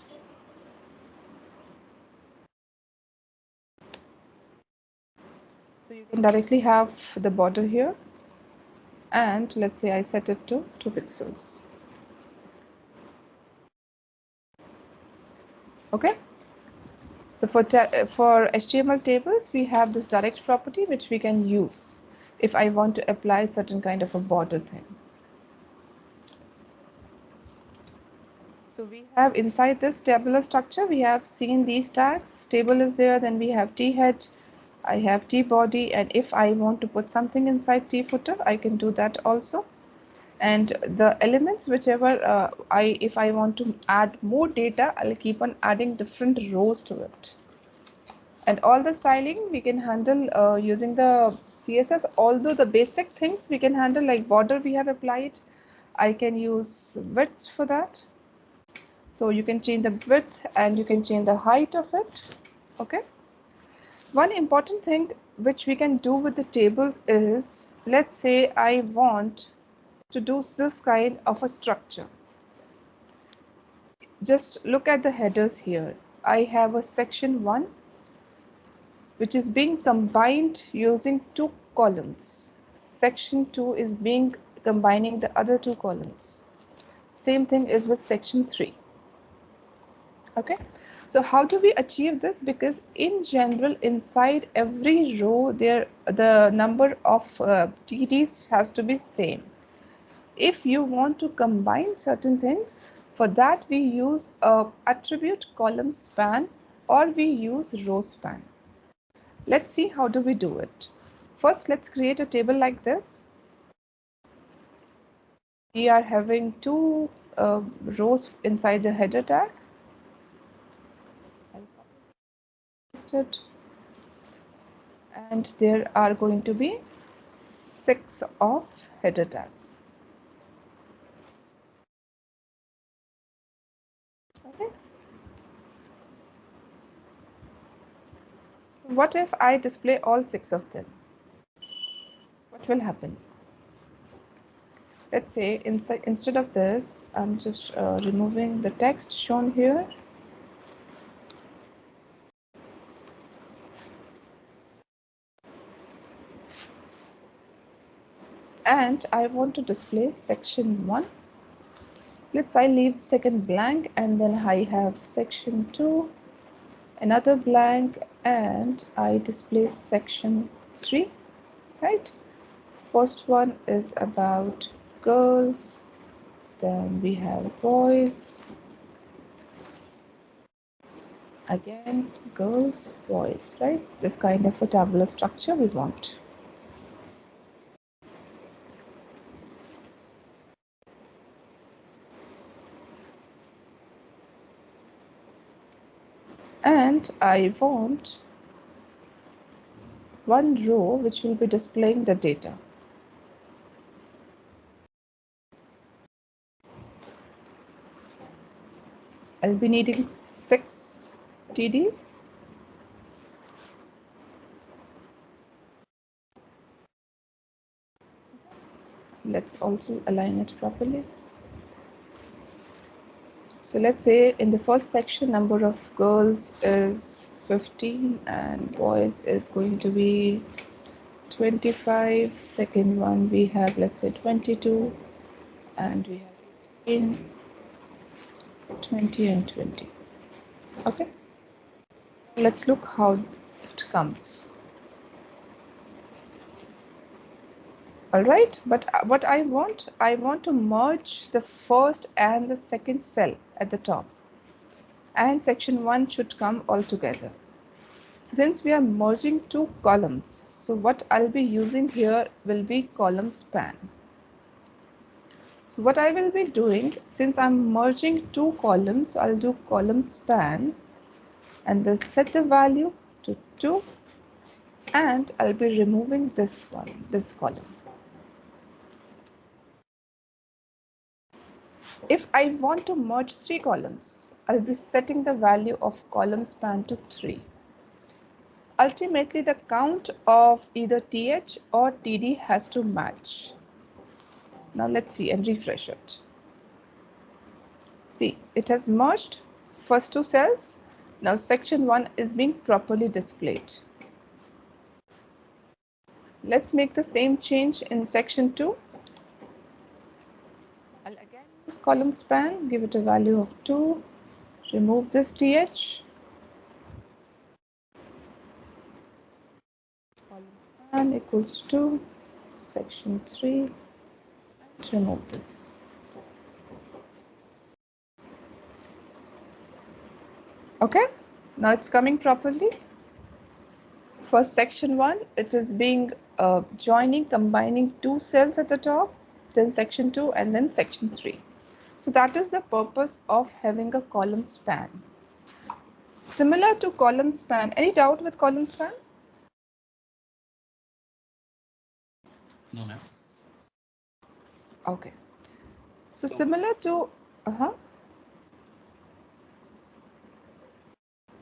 So you can directly have the border here. And let's say I set it to 2 pixels. Okay. So for HTML tables, we have this direct property which we can use if I want to apply certain kind of a border thing. So we have inside this tabular structure, we have seen these tags. Table is there, then we have t head, I have t body, and if I want to put something inside t footer, I can do that also. And the elements, whichever if I want to add more data, I'll keep on adding different rows to it. And all the styling we can handle using the CSS, although the basic things we can handle, like border we have applied. I can use width for that. So you can change the width and you can change the height of it. Okay. One important thing which we can do with the tables is, let's say I want to do this kind of a structure. Just look at the headers here. I have a section 1 which is being combined using 2 columns. Section 2 is being combining the other 2 columns. Same thing is with section 3. Okay, so how do we achieve this? Because in general, inside every row, the number of TDs has to be same. If you want to combine certain things, for that we use a attribute column span or we use row span. Let's see how do we do it. First, let's create a table like this. We are having 2 rows inside the header tag. It, and there are going to be 6 of header tags. Okay. So what if I display all 6 of them? What will happen? Let's say instead of this, I'm just removing the text shown here. And I want to display section 1. Let's I leave second blank and then I have section 2, another blank, and I display section 3, right? First one is about girls, then we have boys, again girls, boys, right? This kind of a tabular structure we want. And I want one row which will be displaying the data. I'll be needing 6 TDs. Let's also align it properly. So let's say in the first section, number of girls is 15 and boys is going to be 25. Second one we have, let's say, 22, and we have 18, 20 and 20. Okay, let's look how it comes. All right, but what I want to merge the first and the second cell at the top, and section 1 should come all together. So since we are merging 2 columns, so what I'll be using here will be column span. So what I will be doing, since I'm merging 2 columns, I'll do column span and then set the value to 2, and I'll be removing this column. If I want to merge 3 columns, I'll be setting the value of column span to 3. Ultimately, the count of either TH or TD has to match. Now let's see and refresh it. See, it has merged first 2 cells. Now section 1 is being properly displayed. Let's make the same change in section 2. I'll again use column span, give it a value of 2, remove this TH. Column span equals to 2, section 3, and remove this. Okay, now it's coming properly. For section 1, it is being combining 2 cells at the top, then section 2 and then section 3. So that is the purpose of having a column span. Similar to column span, any doubt with column span? No, ma'am. Okay. So similar to,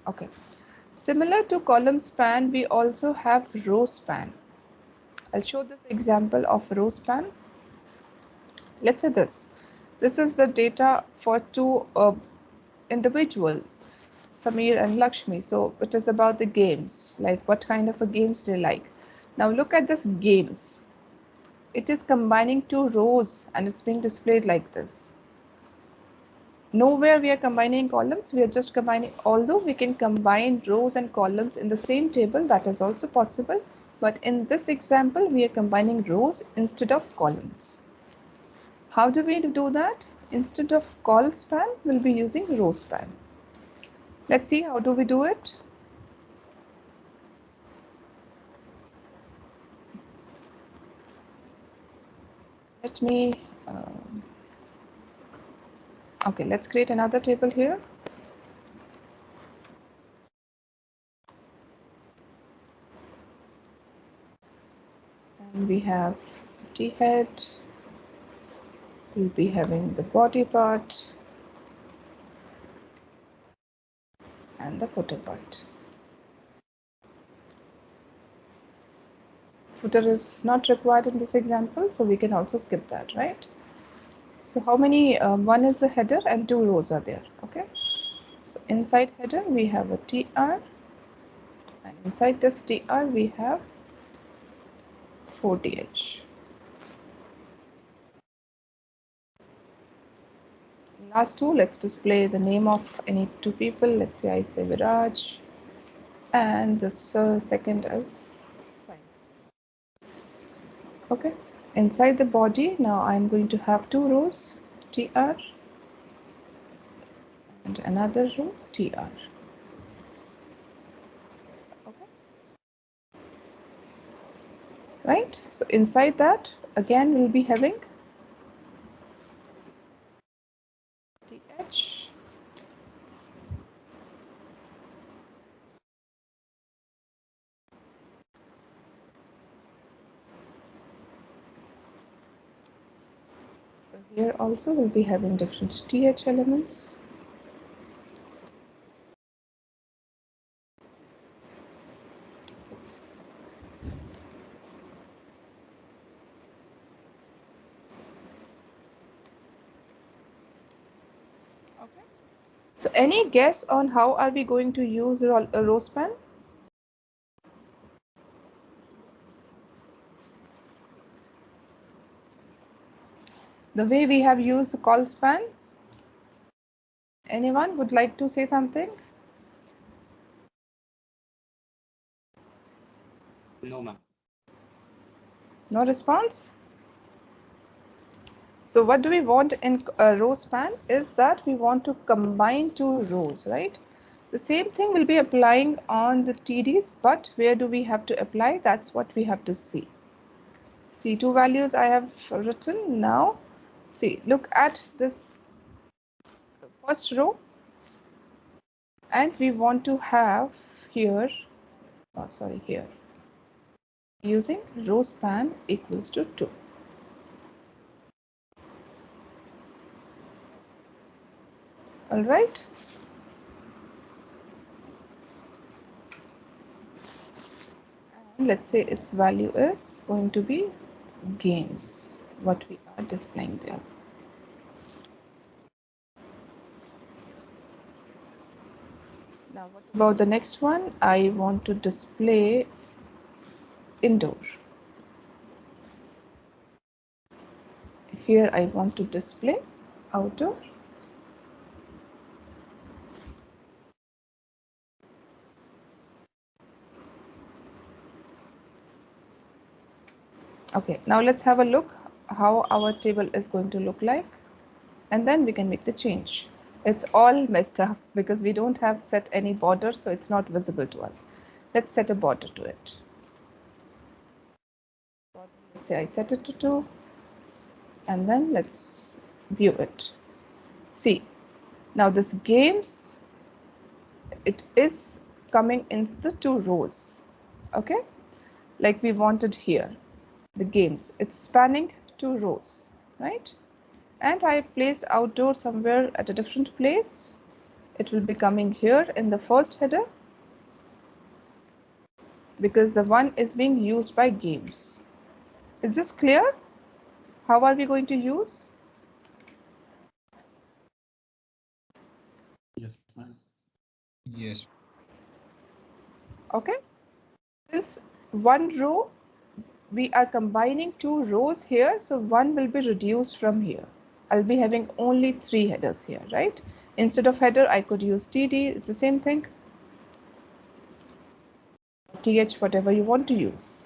okay. Similar to column span, we also have row span. I'll show this example of row span. Let's say this. This is the data for two individual, Samir and Lakshmi. So it is about the games, like what kind of a games they like. Now look at this games. It is combining two rows and it's being displayed like this. Nowhere we are combining columns, we are just combining, although we can combine rows and columns in the same table, that is also possible. But in this example, we are combining rows instead of columns. How do we do that? Instead of col span, we'll be using row span. Let's see how do we do it. Let me, okay, let's create another table here. And we have T head. We'll be having the body part and the footer part. Footer is not required in this example, so we can also skip that, right? So how many, one is the header and two rows are there, okay? So inside header, we have a TR, and inside this TR, we have 4th. Last two, let's display the name of any two people. Let's say I say Viraj, and this second is Simon. Okay. Inside the body, now I'm going to have two rows, TR, and another row, TR. Okay. Right. So inside that, again, we'll be having TH. So here also we'll be having different TH elements. Okay. So any guess on how are we going to use a row span? The way we have used the col span? Anyone would like to say something? No, ma'am. No response? So what do we want in a row span is that we want to combine two rows, right? The same thing will be applying on the TDs, but where do we have to apply? That's what we have to see. See, two values I have written now. See, look at this first row, and we want to have here, here, using row span equals to 2. All right. And let's say its value is going to be games, what we are displaying there. Now what about the next one? I want to display indoor. Here I want to display outdoor. Okay, now let's have a look how our table is going to look like, and then we can make the change. It's all messed up because we don't have set any border, so it's not visible to us. Let's set a border to it. Let's say I set it to 2, and then let's view it. See, now this games, it is coming in the two rows, okay, like we wanted here. The games, it's spanning two rows, right? And I placed outdoor somewhere at a different place. It will be coming here in the first header, because the one is being used by games. Is this clear? How are we going to use? Yes, ma'am. Yes. Okay. Since one row, we are combining two rows here, so one will be reduced from here. I'll be having only 3 headers here, right? Instead of header, I could use TD, it's the same thing. TH, whatever you want to use.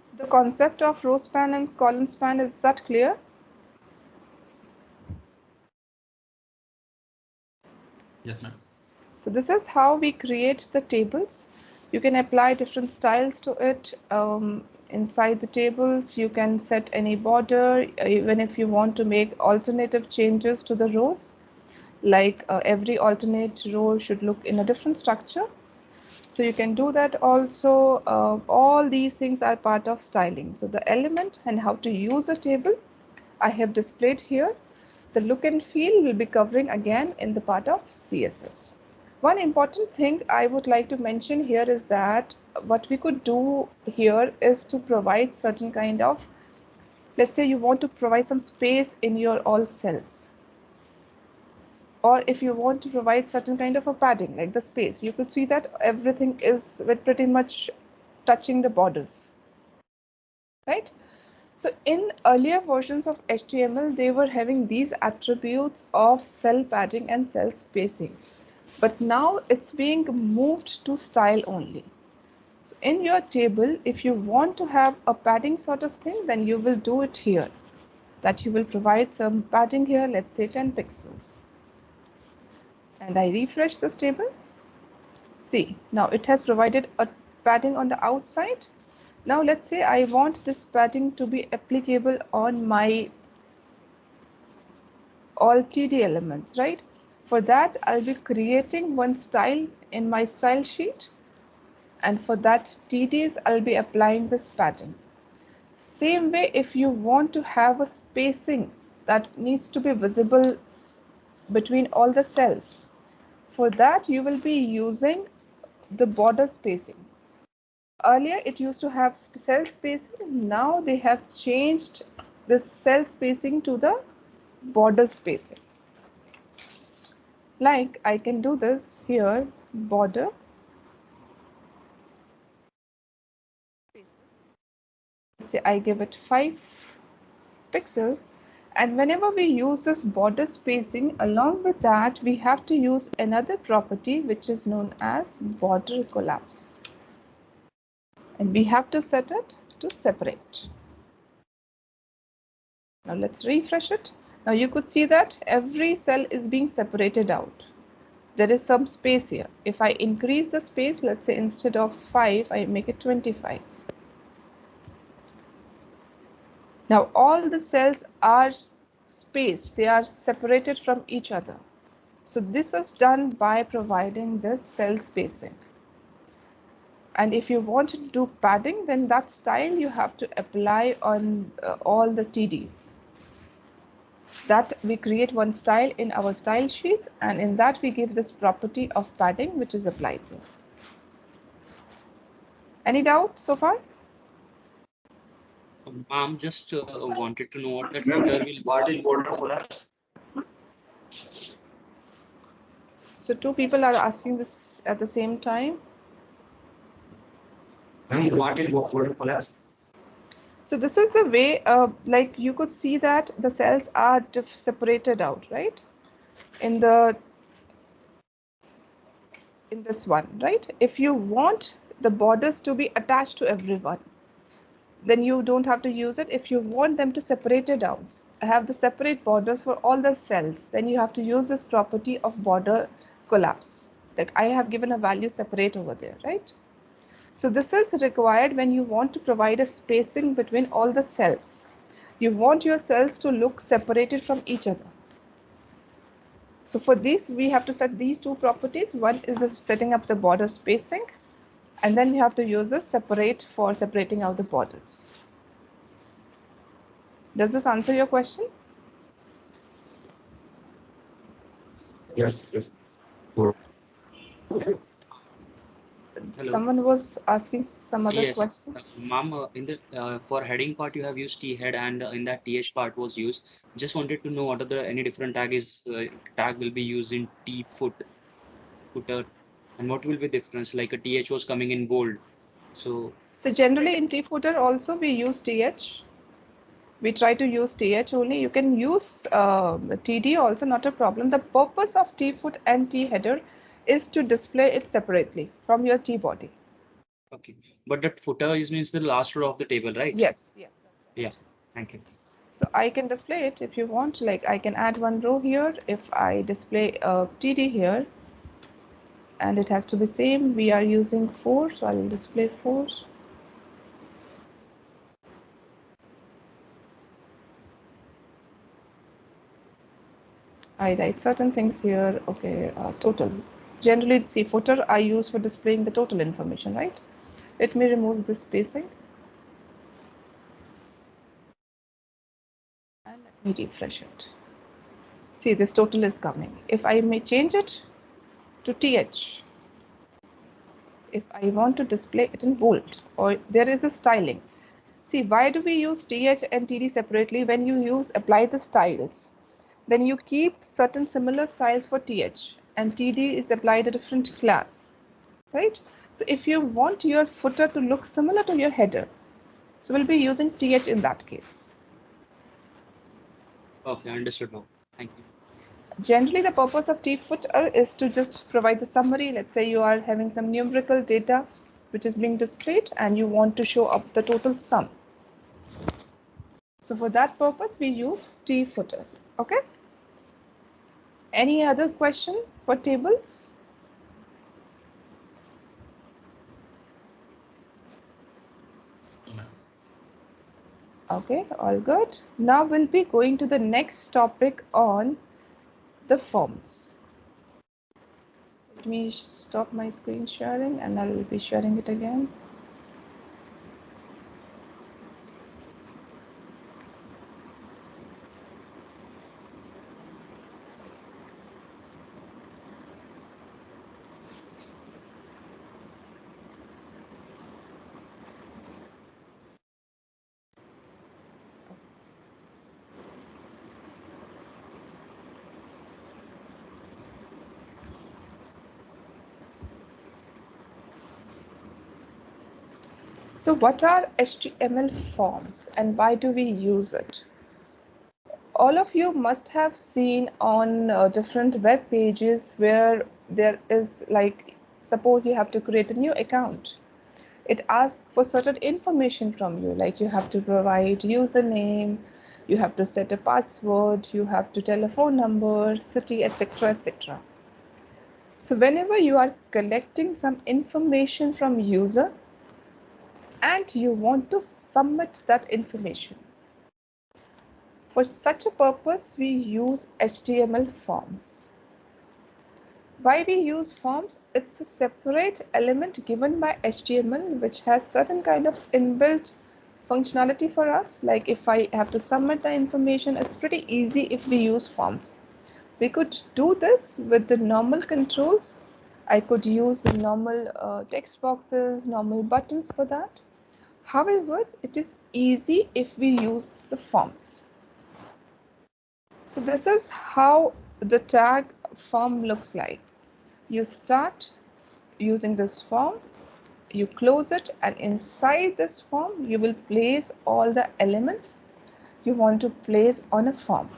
So the concept of row span and column span, is that clear? Yes, ma'am. So this is how we create the tables. You can apply different styles to it. Inside the tables, you can set any border, even if you want to make alternative changes to the rows, like every alternate row should look in a different structure. So you can do that also. All these things are part of styling. So the element and how to use a table I have displayed here. The look and feel will be covering again in the part of CSS. One important thing I would like to mention here is that what we could do here is to provide certain kind of, let's say you want to provide some space in your all cells. Or if you want to provide certain kind of a padding, like the space, you could see that everything is with pretty much touching the borders, right? So in earlier versions of HTML, they were having these attributes of cell padding and cell spacing. But now it's being moved to style only. So in your table, if you want to have a padding sort of thing, then you will do it here. That you will provide some padding here, let's say 10 pixels. And I refresh this table. See, now it has provided a padding on the outside. Now let's say I want this padding to be applicable on my all TD elements, right? For that, I'll be creating one style in my style sheet. And for that TDs, I'll be applying this pattern. Same way, if you want to have a spacing that needs to be visible between all the cells, for that you will be using the border spacing. Earlier it used to have cell spacing, now they have changed the cell spacing to the border spacing. Like I can do this here, border. Let's say I give it 5 pixels, and whenever we use this border spacing, along with that we have to use another property which is known as border collapse, and we have to set it to separate. Now let's refresh it. Now you could see that every cell is being separated out. There is some space here. If I increase the space, let's say instead of 5 I make it 25. Now all the cells are spaced, they are separated from each other. So this is done by providing this cell spacing. And if you want to do padding, then that style you have to apply on all the TDs. That we create one style in our style sheets, and in that we give this property of padding which is applied here. Any doubt so far? I'm just wanted to know what that footer will. What is border collapse? So 2 people are asking this at the same time. What is border collapse? So this is the way, like you could see that the cells are separated out, right? In this one, right? If you want the borders to be attached to everyone, then you don't have to use it. If you want them to separate it out, have the separate borders for all the cells, then you have to use this property of border collapse. Like I have given a value separate over there, right? So this is required when you want to provide a spacing between all the cells. You want your cells to look separated from each other. So for this, we have to set these 2 properties. One is the setting up the border spacing, and then we have to use the separate for separating out the borders. Does this answer your question? Yes. Yes. Hello. Someone was asking some other Yes, question. ma'am. In the for heading part, you have used t head, and in that th part was used. Just wanted to know what are the any different tag will be used in t footer, and what will be difference? Like a th was coming in bold, so So generally in T-footer also we use TH. We try to use TH only. You can use TD also, not a problem. The purpose of T-foot and T-header is to display it separately from your T-body. okay. But that footer is means the last row of the table, right? Yes, yes. Yeah. Thank you. So I can display it if you want. Like I can add one row here. If I display a TD here, and it has to be same. We are using 4, so I will display 4. I write certain things here. Okay, total. Generally, see footer I use for displaying the total information, right? Let me remove this spacing and let me refresh it. See, this total is coming. If I may change it to TH, if I want to display it in bold, or there is a styling. See, why do we use TH and TD separately? When you apply the styles, then you keep certain similar styles for TH, and TD is applied a different class, right? So if you want your footer to look similar to your header, so we'll be using TH in that case. Okay, understood now. Thank you. Generally, the purpose of T-footer is to just provide the summary. Let's say you are having some numerical data which is being displayed and you want to show up the total sum. So for that purpose, we use T-footers. Okay. Any other question for tables? Okay, all good. Now we'll be going to the next topic on the forms. Let me stop my screen sharing and I'll be sharing it again. So what are HTML forms and why do we use it? All of you must have seen on different web pages where there is like, suppose you have to create a new account. It asks for certain information from you, like you have to provide username, you have to set a password, you have to tell a phone number, city, etc., etc. So whenever you are collecting some information from user and you want to submit that information, for such a purpose we use HTML forms. Why we use forms? It's a separate element given by HTML which has certain kind of inbuilt functionality for us. Like if I have to submit the information, it's pretty easy if we use forms. We could do this with the normal controls. I could use the normal text boxes, normal buttons for that. However, it is easy if we use the forms. So this is how the tag form looks like. You start using this form, you close it, and inside this form you will place all the elements you want to place on a form.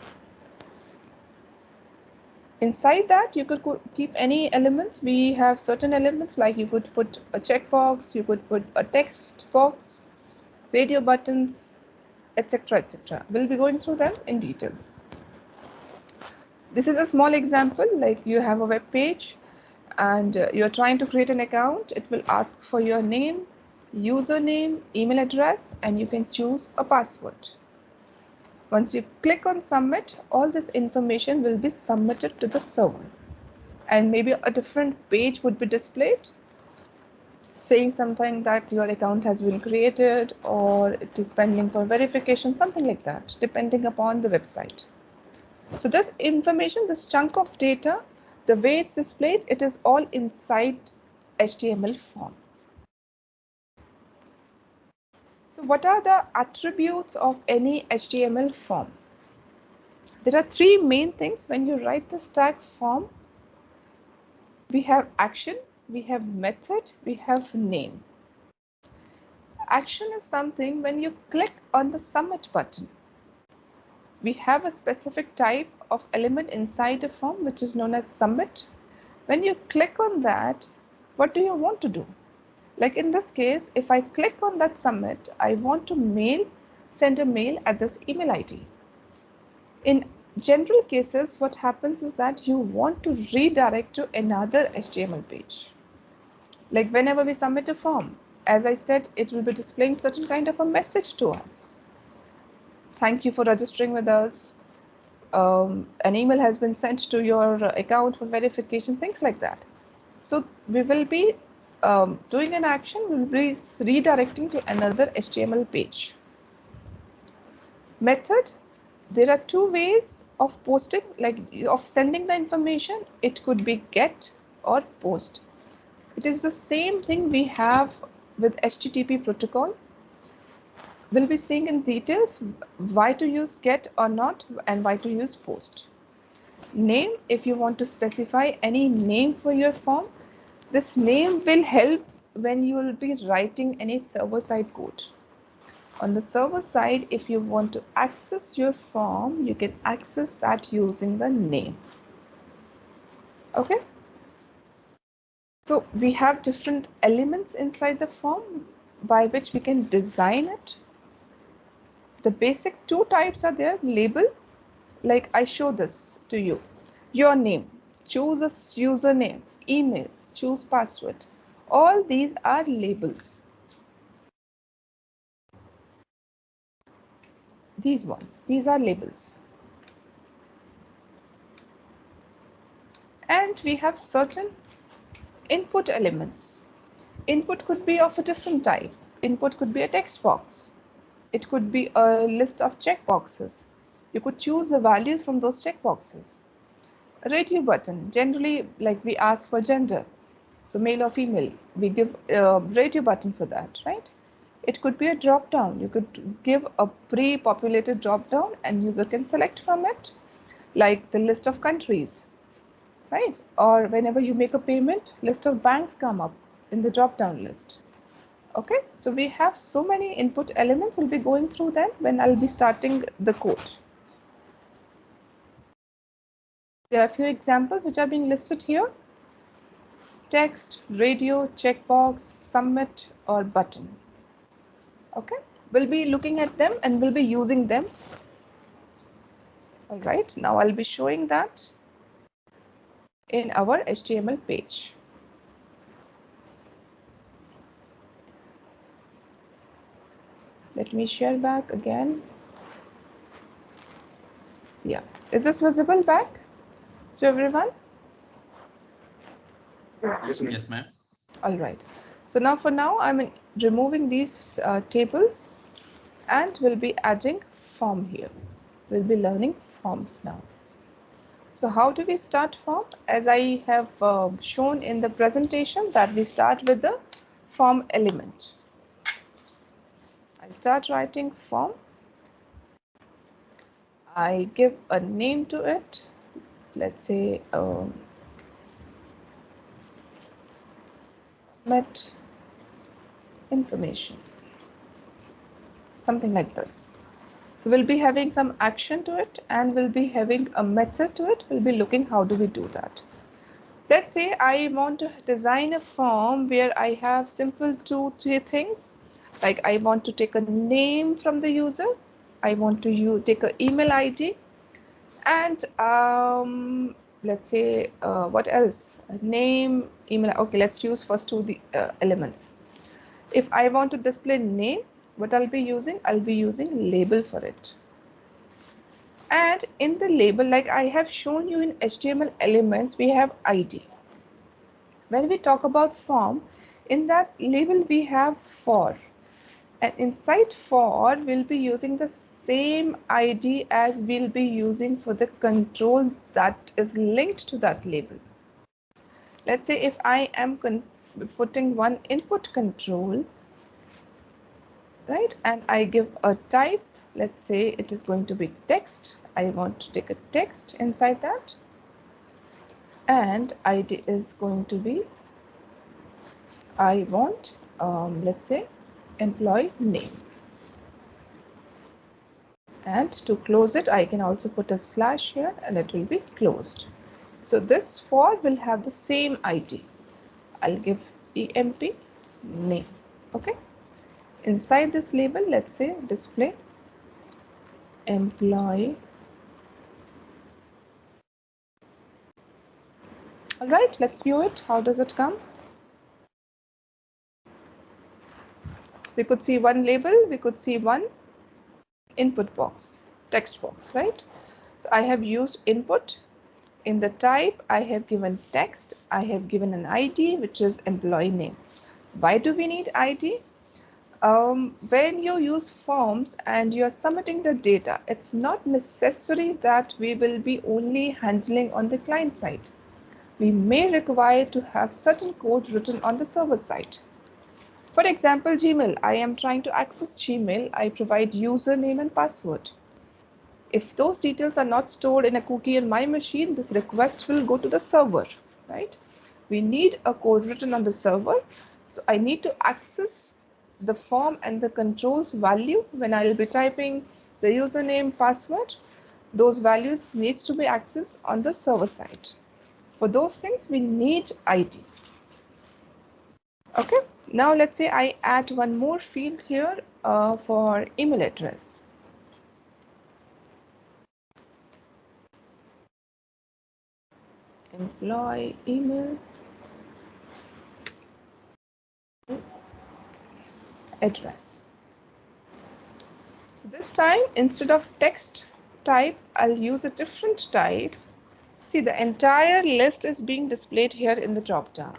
Inside that you could keep any elements. We have certain elements like you could put a checkbox, you could put a text box, radio buttons, etc., etc. We'll be going through them in details. This is a small example, like you have a web page and you're trying to create an account. It will ask for your name, username, email address, and you can choose a password. Once you click on submit, all this information will be submitted to the server, and maybe a different page would be displayed saying something that your account has been created or it is pending for verification, something like that, depending upon the website. So this information, this chunk of data The way it's displayed, it is all inside HTML form. So what are the attributes of any HTML form? There are three main things when you write this tag form. We have action, we have method, we have name. Action is something when you click on the submit button. We have a specific type of element inside a form which is known as submit. When you click on that, what do you want to do? Like in this case, if I click on that submit, I want to send a mail at this email ID. In general cases, what happens is that you want to redirect to another HTML page. Like whenever we submit a form, as I said, it will be displaying certain kind of a message to us. Thank you for registering with us. An email has been sent to your account for verification, things like that. So we will be doing an action, we will be redirecting to another HTML page. Method, there are two ways of posting, like of sending the information. It could be get or post. It is the same thing we have with HTTP protocol. We'll be seeing in details why to use get or not and why to use post. Name, if you want to specify any name for your form, this name will help when you will be writing any server-side code. On the server side, if you want to access your form, you can access that using the name. Okay. So we have different elements inside the form by which we can design it. The basic two types are there. Label, like I show this to you. Your name, choose a username, email, choose password. All these are labels. These ones, these are labels. And we have certain input elements. Input could be of a different type. Input could be a text box. It could be a list of checkboxes. You could choose the values from those checkboxes. A radio button, generally like we ask for gender. So male or female, we give a radio button for that, right? It could be a drop down. You could give a pre-populated drop down and user can select from it, like the list of countries, right? Or whenever you make a payment, list of banks come up in the drop down list. Okay, so we have so many input elements. We'll be going through them when I'll be starting the code. There are a few examples which are being listed here. Text, radio, checkbox, submit, or button. Okay, we'll be looking at them and we'll be using them. All right, now I'll be showing that in our HTML page. Let me share back again. Yeah, is this visible back to everyone? Yes, Yes, ma'am. All right. So now for now, I'm removing these tables and we'll be adding form here. We'll be learning forms now. So how do we start form? As I have shown in the presentation that we start with the form element. I start writing form. I give a name to it. Let's say submit information. Something like this. So we'll be having some action to it and we'll be having a method to it. We'll be looking how do we do that. Let's say I want to design a form where I have simple 2-3 things. Like I want to take a name from the user. I want to take an email ID. And let's say what else? A name, email. Okay, let's use first two the elements. If I want to display name, what I'll be using? I'll be using label for it. And in the label, like I have shown you in HTML elements, we have ID. When we talk about form, in that label we have for. And inside for, we'll be using the same ID as we'll be using for the control that is linked to that label. Let's say if I am putting one input control, right, and I give a type, let's say it is going to be text. I want to take a text inside that, and ID is going to be, I want, let's say, employee name. And to close it, I can also put a slash here and it will be closed. So this for will have the same ID. I'll give emp name. Okay. Inside this label, let's say display employee. All right, let's view it. How does it come? We could see one label, we could see one input box, text box, right? So I have used input. In the type, I have given text. I have given an ID, which is employee name. Why do we need ID? When you use forms and you're submitting the data, it's not necessary that we will be only handling on the client side. We may require to have certain code written on the server side. For example, Gmail. I am trying to access Gmail. I provide username and password. If those details are not stored in a cookie on my machine, this request will go to the server, right? We need a code written on the server. So I need to access the form and the controls value when I'll be typing the username, password. Those values needs to be accessed on the server side. For those things, we need IDs. Okay, now let's say I add one more field here for email address. Employee email address. So this time, instead of text type, I'll use a different type. See, the entire list is being displayed here in the drop down.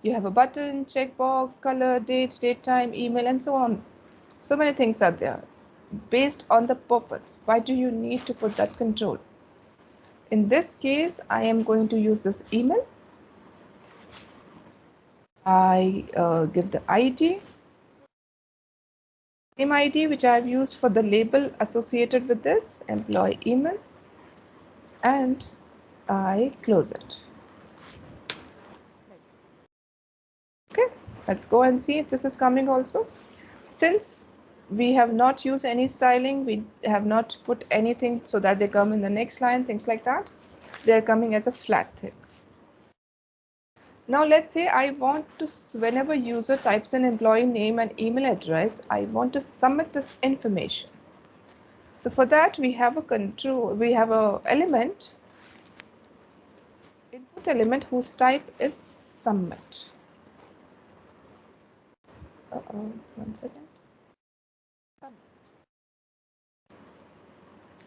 You have a button, checkbox, color, date, date time, email, and so on. So many things are there based on the purpose. Why do you need to put that control? In this case, I am going to use this email. I give the ID, same ID which I have used for the label associated with this employee email, and I close it. Okay, let's go and see if this is coming also. Since we have not used any styling, we have not put anything so that they come in the next line, things like that. They're coming as a flat thing. Now let's say I want to, whenever user types in employee name and email address, I want to submit this information. So for that we have a control, we have a element, input element whose type is submit. One second.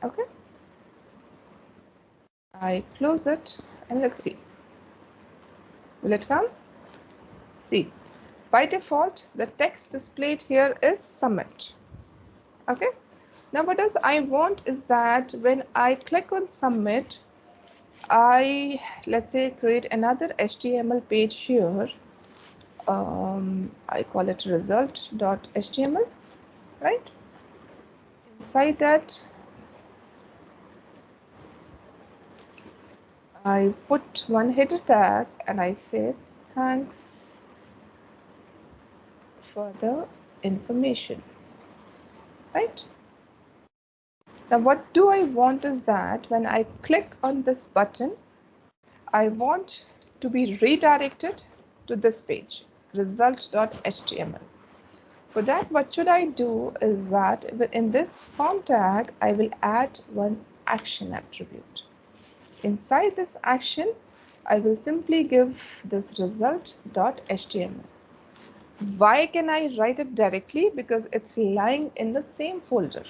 Okay. I close it and let's see. Will it come? See, by default, the text displayed here is submit. Okay. Now what else I want is that when I click on submit, let's say create another HTML page here. I call it result.html, right? Inside that, I put one header tag and I say thanks for the information, right? Now what do I want is that when I click on this button, I want to be redirected to this page, result.html. For that, what should I do is that in this form tag, I will add one action attribute. Inside this action, I will simply give this result.html. Why can I write it directly? Because it's lying in the same folder.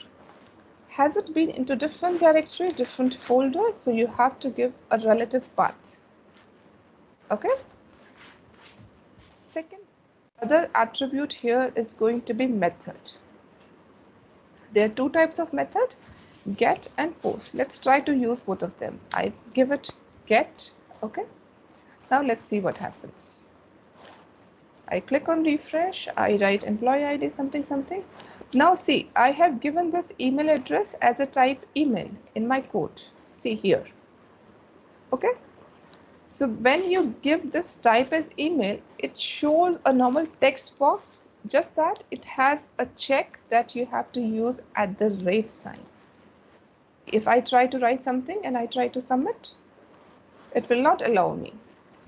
Has it been into different directory, different folder? So you have to give a relative path. Okay. Second, other attribute here is going to be method. There are two types of method, get and post. Let's try to use both of them. I give it get, okay. Now let's see what happens. I click on refresh, I write employee ID something something. Now see, I have given this email address as a type email in my code. See here. Okay. So when you give this type as email, it shows a normal text box, just that it has a check that you have to use at the rate sign. If I try to write something and I try to submit, it will not allow me.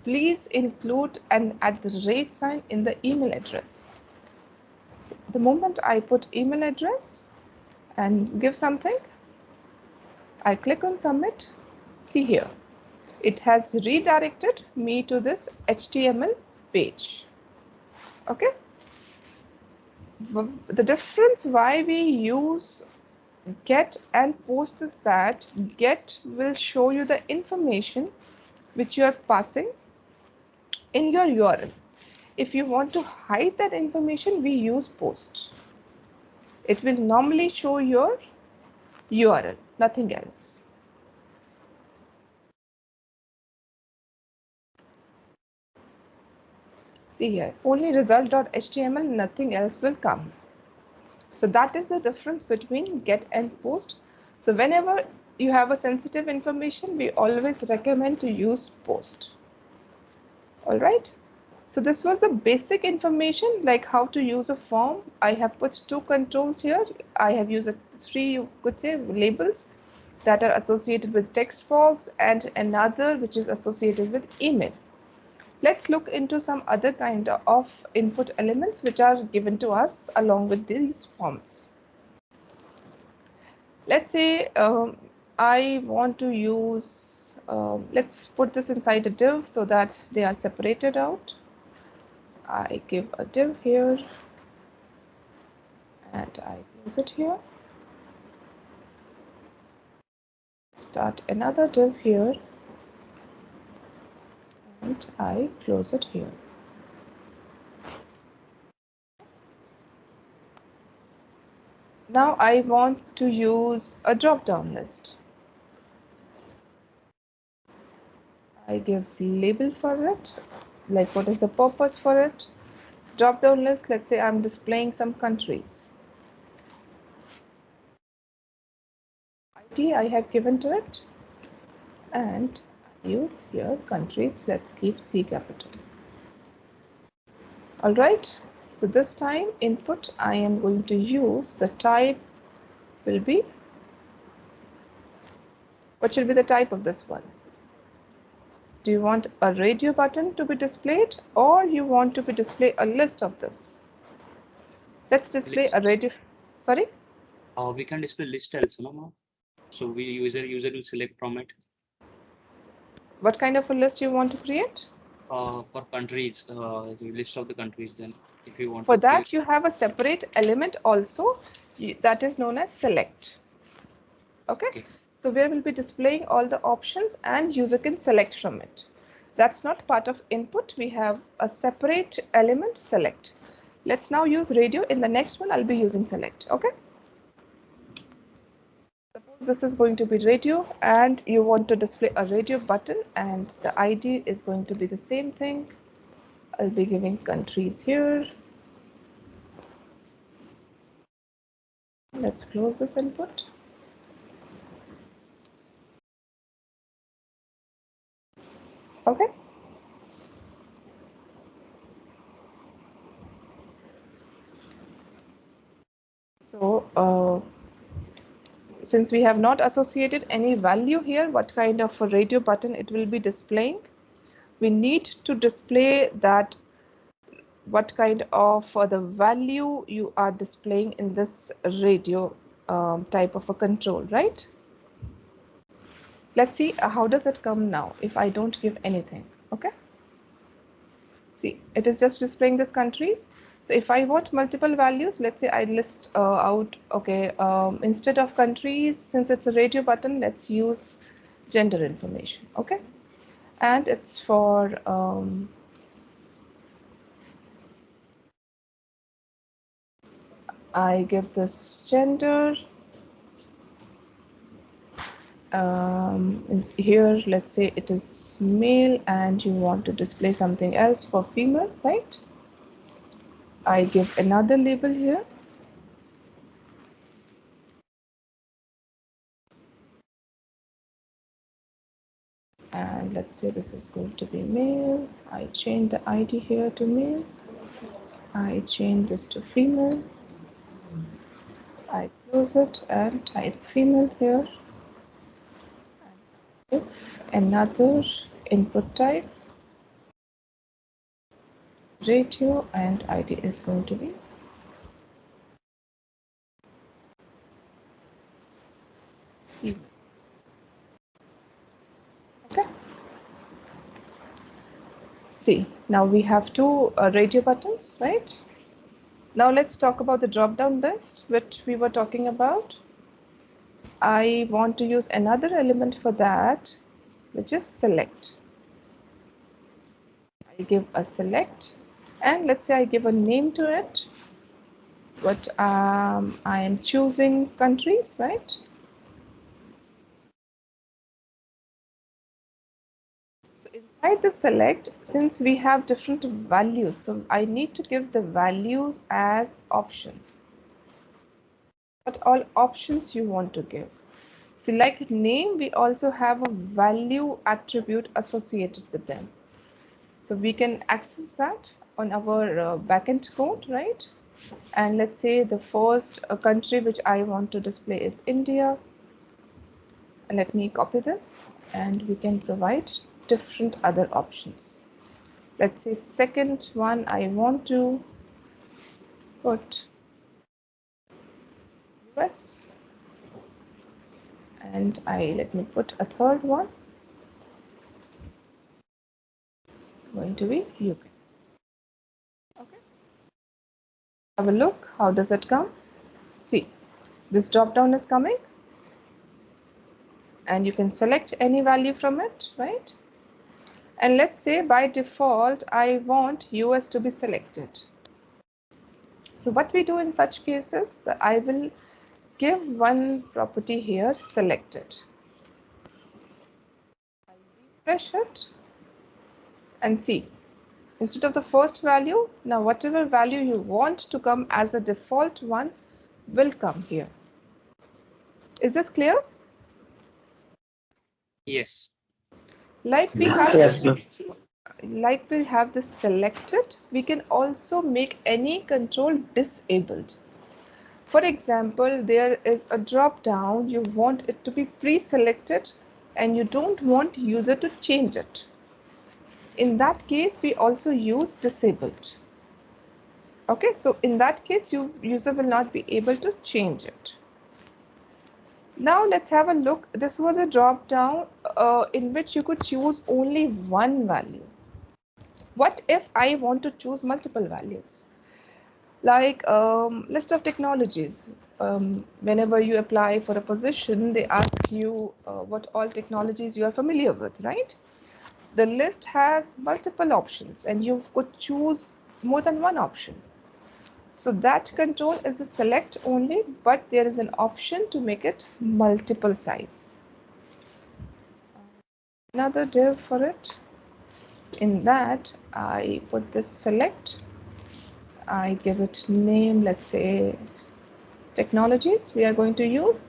Please include an at the rate sign in the email address. So the moment I put email address and give something, I click on submit. See here, it has redirected me to this HTML page. Okay. The difference why we use get and post is that get will show you the information which you are passing in your URL. If you want to hide that information, we use post. It will normally show your URL, nothing else. See here, only result.html, nothing else will come. So that is the difference between get and post. So whenever you have a sensitive information, we always recommend to use post. All right. So this was the basic information, like how to use a form. I have put two controls here. I have used three, you could say, labels that are associated with text box and another which is associated with email. Let's look into some other kind of input elements which are given to us along with these forms. Let's say I want to use, let's put this inside a div so that they are separated out. I give a div here and I close it here. Start another div here and I close it here. Now I want to use a drop-down list. I give label for it, like what is the purpose for it. Drop-down list, let's say I'm displaying some countries. ID I have given to it and I use here countries, let's keep C capital. All right, so this time input I am going to use the type will be, what should be the type of this one? Do you want a radio button to be displayed or you want to be display a list of this? Let's display List. a radio, sorry? We can display list also, no? So we user will select from it. What kind of a list you want to create? For countries, the list of the countries. Then, if you want For to that, you have a separate element also that is known as select. Okay. So where we'll be displaying all the options and user can select from it. That's not part of input. We have a separate element select. Let's now use radio. In the next one, I'll be using select. Okay. Suppose this is going to be radio and you want to display a radio button and the ID is going to be the same thing. I'll be giving countries here. Let's close this input. Okay. So since we have not associated any value here, what kind of a radio button it will be displaying, we need to display that what kind of the value you are displaying in this radio type of a control, right? Let's see how does it come now if I don't give anything. Okay. See, it is just displaying these countries. So if I want multiple values, let's say I list out, okay, instead of countries, since it's a radio button, let's use gender information, okay? And it's for I give this gender. Here, let's say it is is male and you want to display something else for female, right? I give another label here. And let's say this is going to be male. I change the ID here to male. I change this to female. I close it and type female here. If another input type, ratio, and ID is going to be female. Okay. See, now we have two radio buttons, right? Now let's talk about the drop-down list, which we were talking about. I want to use another element for that, which is select. I give a select, and let's say I give a name to it, but I am choosing countries, right? So inside the select, since we have different values, so I need to give the values as option. What all options you want to give? So like name, we also have a value attribute associated with them. So we can access that on our backend code, right? And let's say the first country which I want to display is India. And let me copy this and we can provide different other options. Let's say second one I want to put US, and let me put a third one going to be UK. Okay. Have a look. How does it come? See, this drop down is coming and you can select any value from it, right? And let's say by default, I want US to be selected. So what we do in such cases, I will give one property here, selected. I'll refresh it and see. Instead of the first value, now whatever value you want to come as a default one will come here. Is this clear? Yes. Like we have Yes. like we have this selected, we can also make any control disabled. For example, there is a drop down, you want it to be pre-selected and you don't want user to change it. In that case, we also use disabled. Okay, so in that case, user will not be able to change it. Now let's have a look. This was a drop down in which you could choose only one value. What if I want to choose multiple values? Like list of technologies. Whenever you apply for a position, they ask you what all technologies you are familiar with, right? The list has multiple options and you could choose more than one option. So that control is the select only, but there is an option to make it multiple size. Another div for it. In that, I put this select. I give it name, let's say technologies we are going to use.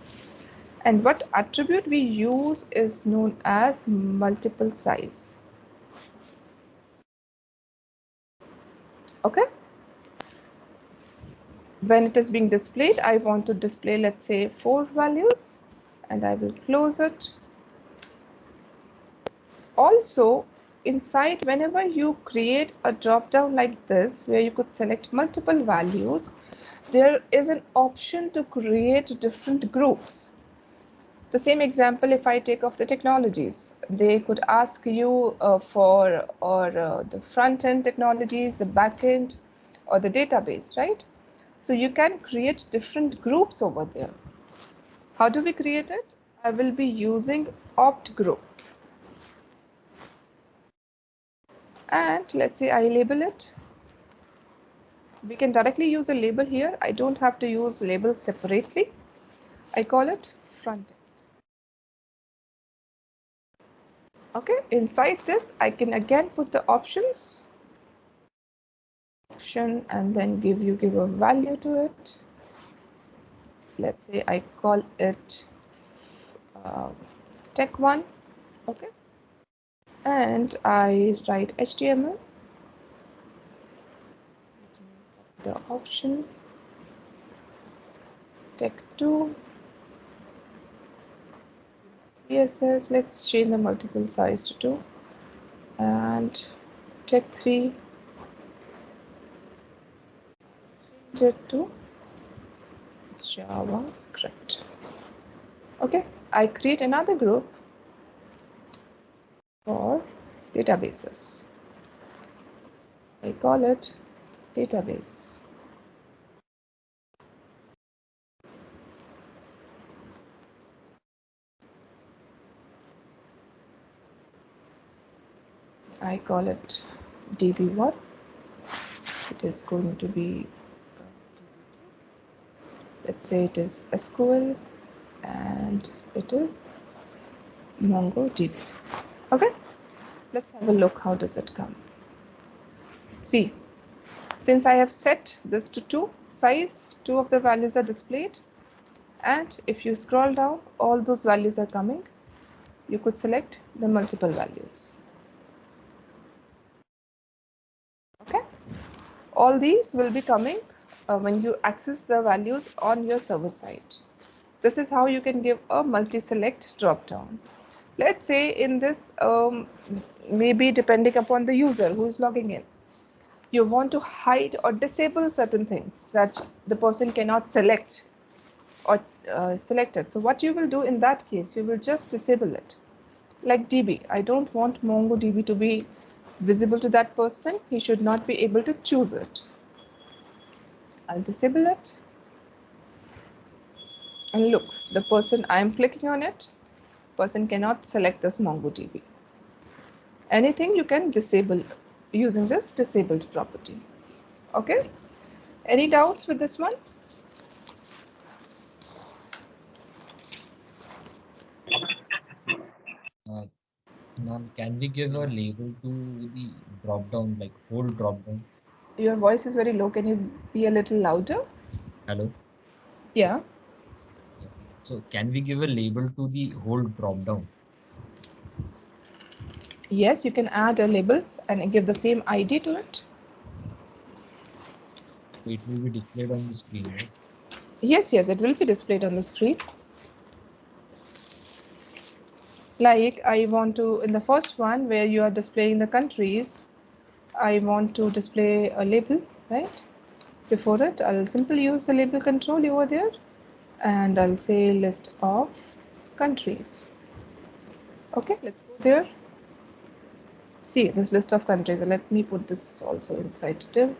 And what attribute we use is known as multiple size. Okay. When it is being displayed, I want to display, let's say 4 values, and I will close it. Also, inside, whenever you create a drop down like this, where you could select multiple values, there is an option to create different groups. The same example, if I take off the technologies, they could ask you for the front end technologies, the back end, or the database, right? So you can create different groups over there. How do we create it? I will be using opt group. And let's say I label it. We can directly use a label here. I don't have to use labels separately. I call it front end. Okay, inside this, I can again put the options and then give a value to it. Let's say I call it tech1. Okay, and I write HTML. The option tech2 CSS. Let's change the multiple size to 2 and tech3 change it to JavaScript. Okay, I create another group for databases. I call it database. I call it DB1. It is going to be, let's say it is SQL and it is MongoDB. Okay, let's have a look. How does it come? See, since I have set this to 2 size, 2 of the values are displayed, and if you scroll down, all those values are coming. You could select the multiple values. Okay, all these will be coming when you access the values on your server side. This is how you can give a multi-select drop-down. Let's say in this, maybe depending upon the user who is logging in, you want to hide or disable certain things that the person cannot select or select it. So what you will do in that case, you will just disable it. Like DB, I don't want MongoDB to be visible to that person. He should not be able to choose it. I'll disable it. And look, the person I am clicking on it, person cannot select this MongoDB. Anything you can disable using this disabled property. Okay, any doubts with this one? Ma'am, can we give a label to the drop down, like whole drop down? Your voice is very low. Can you be a little louder? Hello? Yeah. Yeah. So can we give a label to the whole drop down? Yes, you can add a label and give the same ID to it. So it will be displayed on the screen, right? Yes, it will be displayed on the screen. Like I want to, in the first one where you are displaying the countries, I want to display a label, right? Before it, I'll simply use the label control over there and I'll say list of countries. Okay, let's go there. See this list of countries. Let me put this also inside div.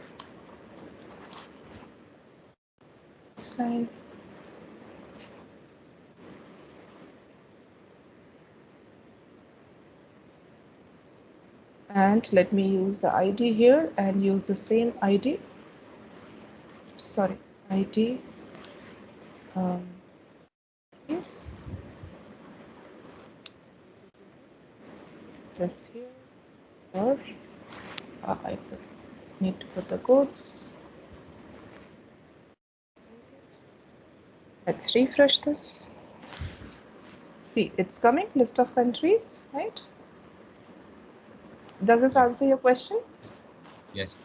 Next line. And let me use the ID here and use the same ID. Sorry, ID. Yes. This here. Or I need to put the codes. Let's refresh this. See, it's coming, list of countries, right? Does this answer your question? Yes.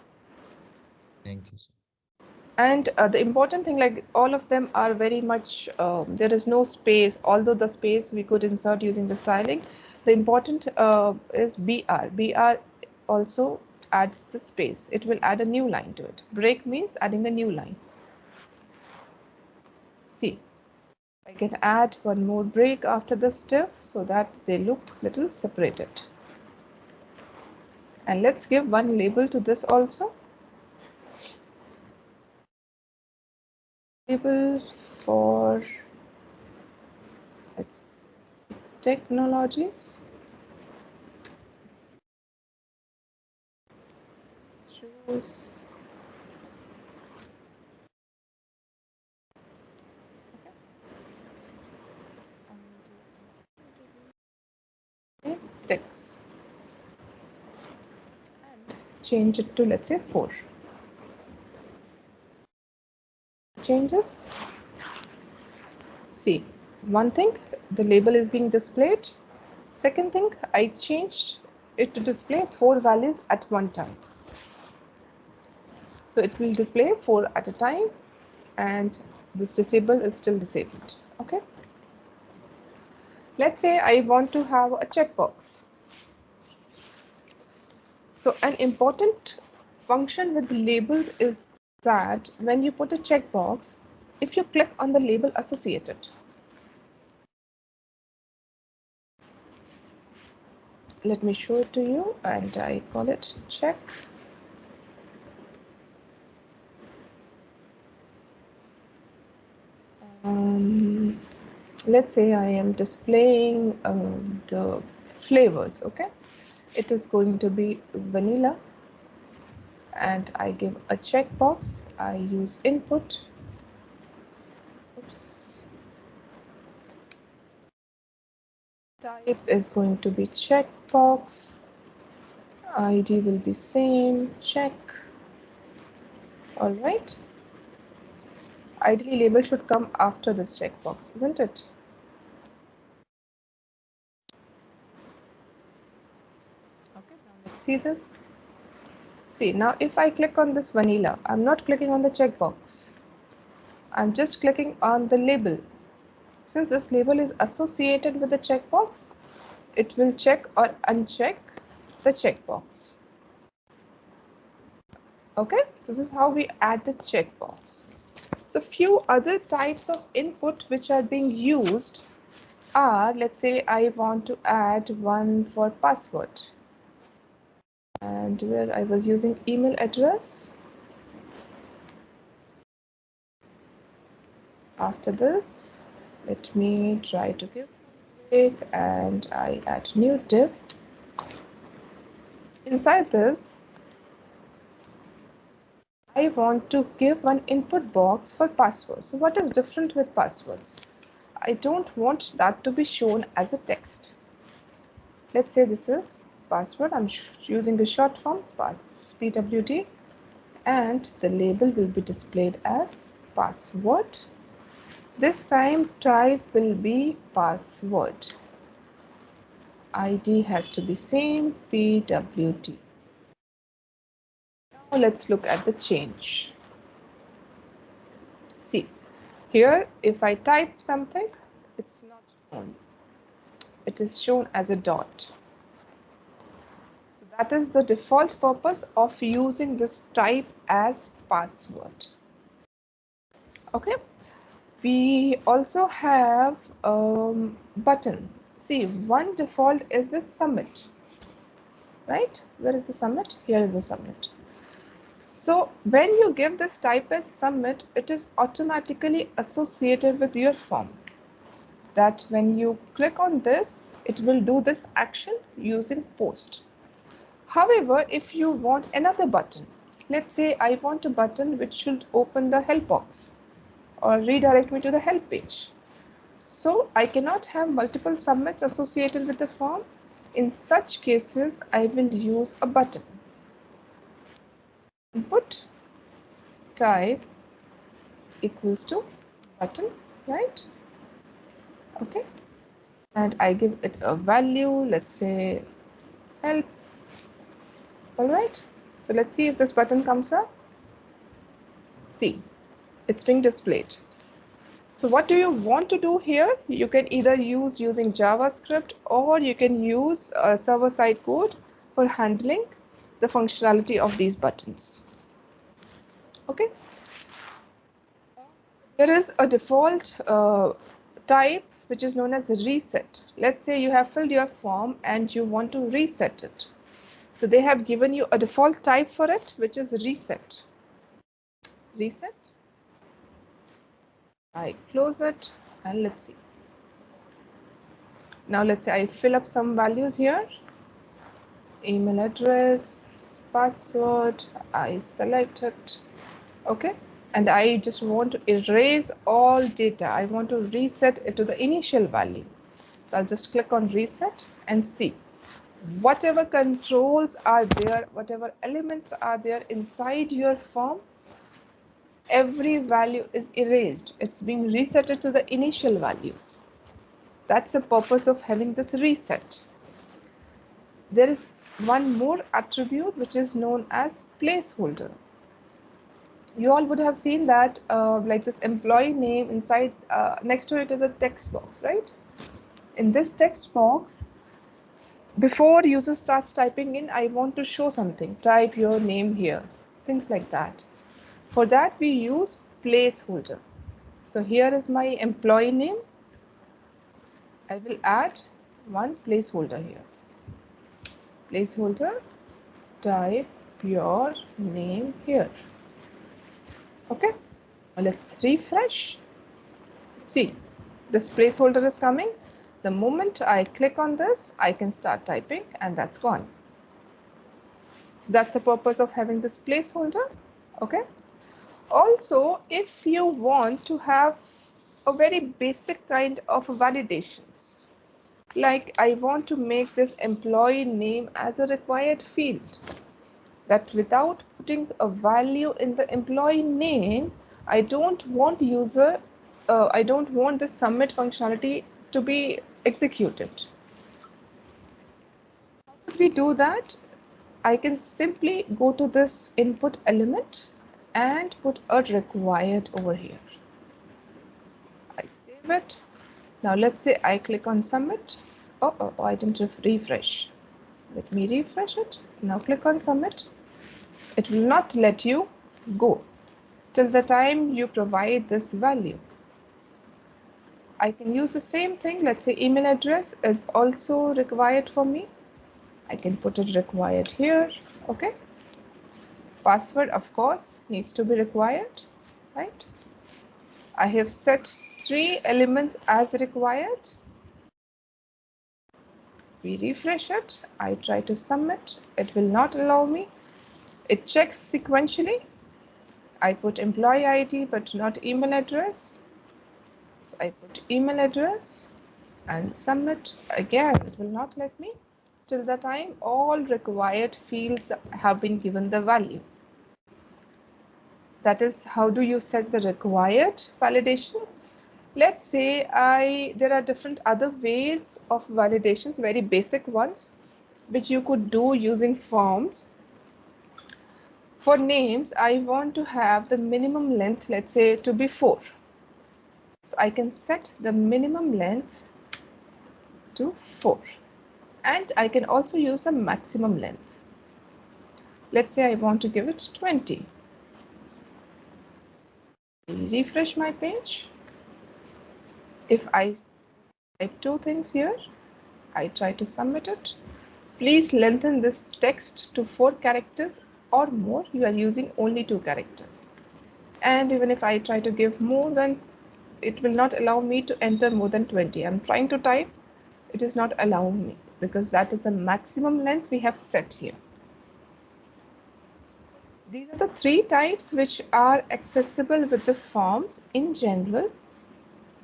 Thank you, sir. And the important thing, like all of them are very much, there is no space, although the space we could insert using the styling. The important is BR. BR also adds the space. It will add a new line to it. Break means adding a new line. See, I can add one more break after this div so that they look little separated. And let's give one label to this also. Label for technologies. Choose. text and change it to, let's say, 4. Changes. See, one thing, the label is being displayed. Second thing, I changed it to display 4 values at one time. So it will display 4 at a time, and this disable is still disabled. Okay. Let's say I want to have a checkbox. So an important function with the labels is that when you put a checkbox, if you click on the label associated, let me show it to you, and I call it check. Let's say I am displaying the flavors. Okay, it is going to be vanilla, and I give a checkbox. I use input. Oops. Type is going to be checkbox. ID will be same, check. All right. Ideally, label should come after this checkbox, isn't it? Okay, now let's see this. See, now if I click on this vanilla, I'm not clicking on the checkbox. I'm just clicking on the label. Since this label is associated with the checkbox, it will check or uncheck the checkbox. Okay, this is how we add the checkbox. So few other types of input which are being used are, let's say I want to add one for password, and where I was using email address. After this, let me try to give some break, and I add new div. Inside this, I want to give one input box for passwords. So what is different with passwords? I don't want that to be shown as a text. Let's say this is password. I'm using the short form PWD, and the label will be displayed as password. This time type will be password. ID has to be same, PWD. Now let's look at the change. See, here if I type something, it's not shown. It is shown as a dot. So that is the default purpose of using this type as password. Okay. We also have button. See, one default is the submit. Right? Where is the submit? Here is the submit. So when you give this type as submit, it is automatically associated with your form. That when you click on this, it will do this action using post. However, if you want another button, let's say I want a button which should open the help box or redirect me to the help page. So I cannot have multiple submits associated with the form. In such cases, I will use a button. Input type equals to button, right? Okay. And I give it a value, let's say help. All right. So let's see if this button comes up. See, it's being displayed. So what do you want to do here? You can either use using JavaScript, or you can use server-side code for handling the functionality of these buttons. Okay. There is a default type which is known as reset. Let's say you have filled your form and you want to reset it. So they have given you a default type for it, which is reset. Reset. I close it, and let's see. Now let's say I fill up some values here. Email address, password, I select it. Okay. And I just want to erase all data. I want to reset it to the initial value. So I'll just click on reset and see. whatever controls are there, whatever elements are there inside your form, every value is erased. It's being resetted to the initial values. That's the purpose of having this reset. There is one more attribute which is known as placeholder. You all would have seen that like this employee name inside, next to it is a text box, right? In this text box, before user starts typing in, I want to show something, type your name here, things like that. For that we use placeholder. So here is my employee name. I will add one placeholder here. Placeholder, type your name here. Okay, let's refresh. See, this placeholder is coming. The moment I click on this, I can start typing and that's gone. So that's the purpose of having this placeholder. Okay. Also, if you want to have a very basic kind of validations, like I want to make this employee name as a required field, that without putting a value in the employee name, I don't want the submit functionality to be executed. How would we do that? I can simply go to this input element and put a required over here. I save it. Now let's say I click on submit. Oh, I didn't refresh. Let me refresh it. Now click on submit. It will not let you go till the time you provide this value. I can use the same thing. Let's say email address is also required for me. I can put it required here. Okay. Password, of course, needs to be required, right? I have set 3 elements as required. We refresh it. I try to submit. It will not allow me. It checks sequentially. I put employee ID but not email address. So I put email address and submit. Again, it will not let me till the time all required fields have been given the value. That is, how do you set the required validation? Let's say there are different other ways of validations, very basic ones, which you could do using forms. For names, I want to have the minimum length, let's say, to be 4. So I can set the minimum length to 4. And I can also use a maximum length. Let's say I want to give it 20. Refresh my page. If I type 2 things here, I try to submit it. Please lengthen this text to 4 characters or more. You are using only 2 characters. And even if I try to give more than, it will not allow me to enter more than 20. I'm trying to type, it is not allowing me because that is the maximum length we have set here. These are the 3 types which are accessible with the forms in general.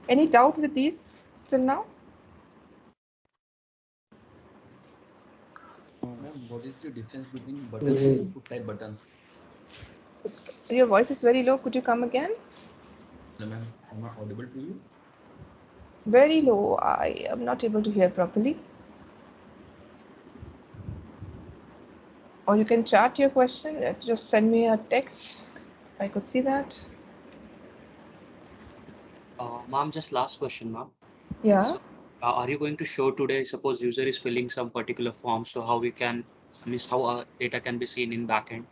Any doubt with these till now? Ma'am, what is the difference between button and input type button? Your voice is very low. Could you come again? No, ma'am, am I audible to you? Very low. I am not able to hear properly. Or you can chat your question. Just send me a text. I could see that. Ma'am, just last question, ma'am. Yeah. So, are you going to show today, suppose user is filling some particular form, so how we can, how our data can be seen in backend,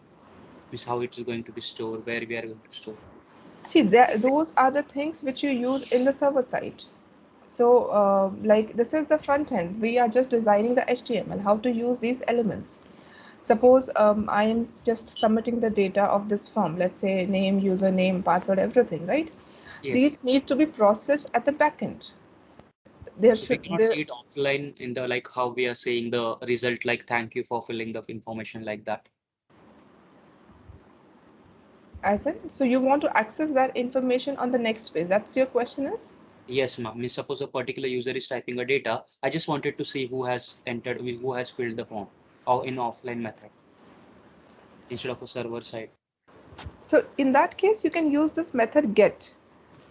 how it is going to be stored, where we are going to store? See, those are the things which you use in the server side. So like this is the front end. We are just designing the HTML, how to use these elements. Suppose I am just submitting the data of this form, let's say name, username, password, everything, right? Yes. These need to be processed at the backend. So we cannot see it offline in the, like how we are seeing the result, like thank you for filling the information like that. As in, so you want to access that information on the next page. That's your question is? Yes, ma'am. Means suppose a particular user is typing a data. I just wanted to see who has entered, who has filled the form, or in offline method instead of a server side. So in that case, you can use this method get,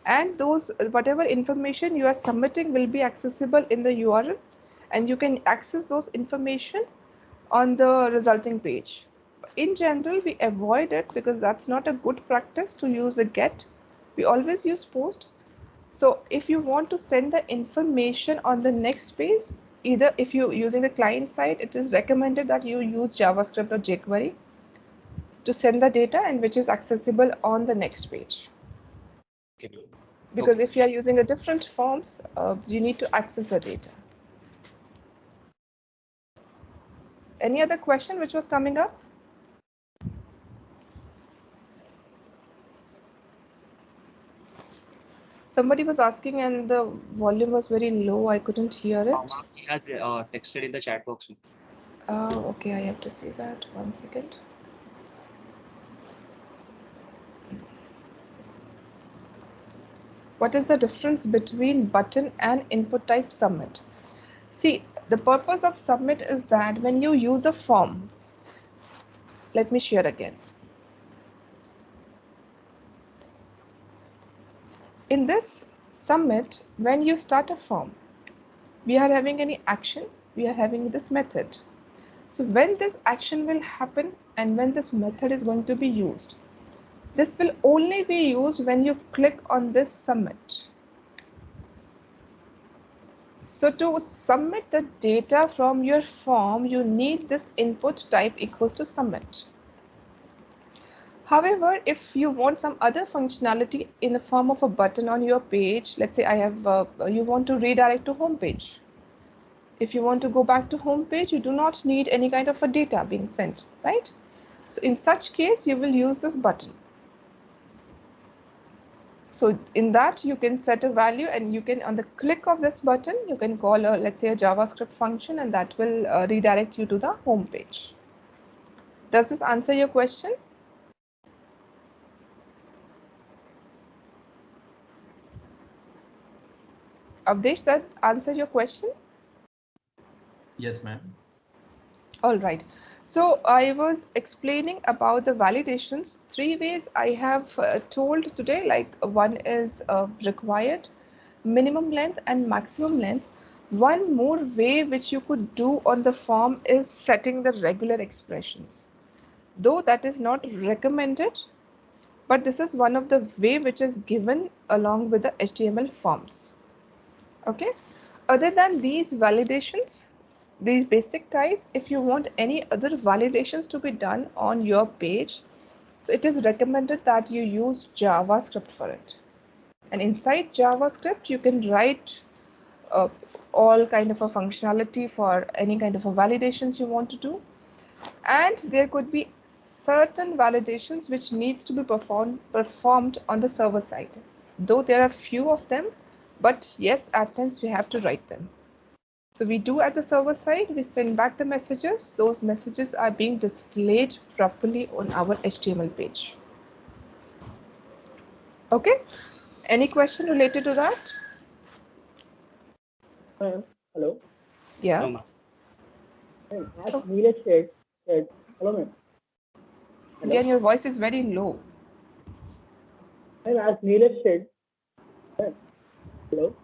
and those whatever information you are submitting will be accessible in the URL, and you can access those information on the resulting page. In general, we avoid it because that's not a good practice to use a get. We always use post. So if you want to send the information on the next page, either if you're using the client side, it is recommended that you use JavaScript or jQuery to send the data and which is accessible on the next page. Okay. Because Okay. if you are using a different forms, you need to access the data. Any other question which was coming up? Somebody was asking and the volume was very low. I couldn't hear it. Ma'am, he has texted in the chat box. Okay, I have to see that. 1 second. What is the difference between button and input type submit? See, the purpose of submit is that when you use a form, let me share again. In this submit, when you start a form, we are having any action, we are having this method. So when this action will happen and when this method is going to be used, this will only be used when you click on this submit. So to submit the data from your form, you need this input type equals to submit. However, if you want some other functionality in the form of a button on your page, let's say you want to redirect to home page. If you want to go back to home page, you do not need any kind of a data being sent, right? So in such case, you will use this button. So in that, you can set a value and you can, on the click of this button, you can call let's say a JavaScript function and that will redirect you to the home page. Does this answer your question? Avdesh, that answer your question? Yes, ma'am. All right. So I was explaining about the validations. 3 ways I have told today, like one is required, minimum length and maximum length. One more way which you could do on the form is setting the regular expressions. Though that is not recommended, but this is one of the way which is given along with the HTML forms. Okay. Other than these validations, these basic types, if you want any other validations to be done on your page, so it is recommended that you use JavaScript for it. And inside JavaScript, you can write uh, all kind of a functionality for any kind of a validations you want to do. And there could be certain validations which needs to be performed on the server side. Though there are few of them, but yes, at times we have to write them. So we do at the server side, we send back the messages. Those messages are being displayed properly on our HTML page. Okay. Any question related to that? Hello. Yeah. No, ma'am. As Neeraj said, hello, ma'am. Again, your voice is very low. And as Neeraj said, hello,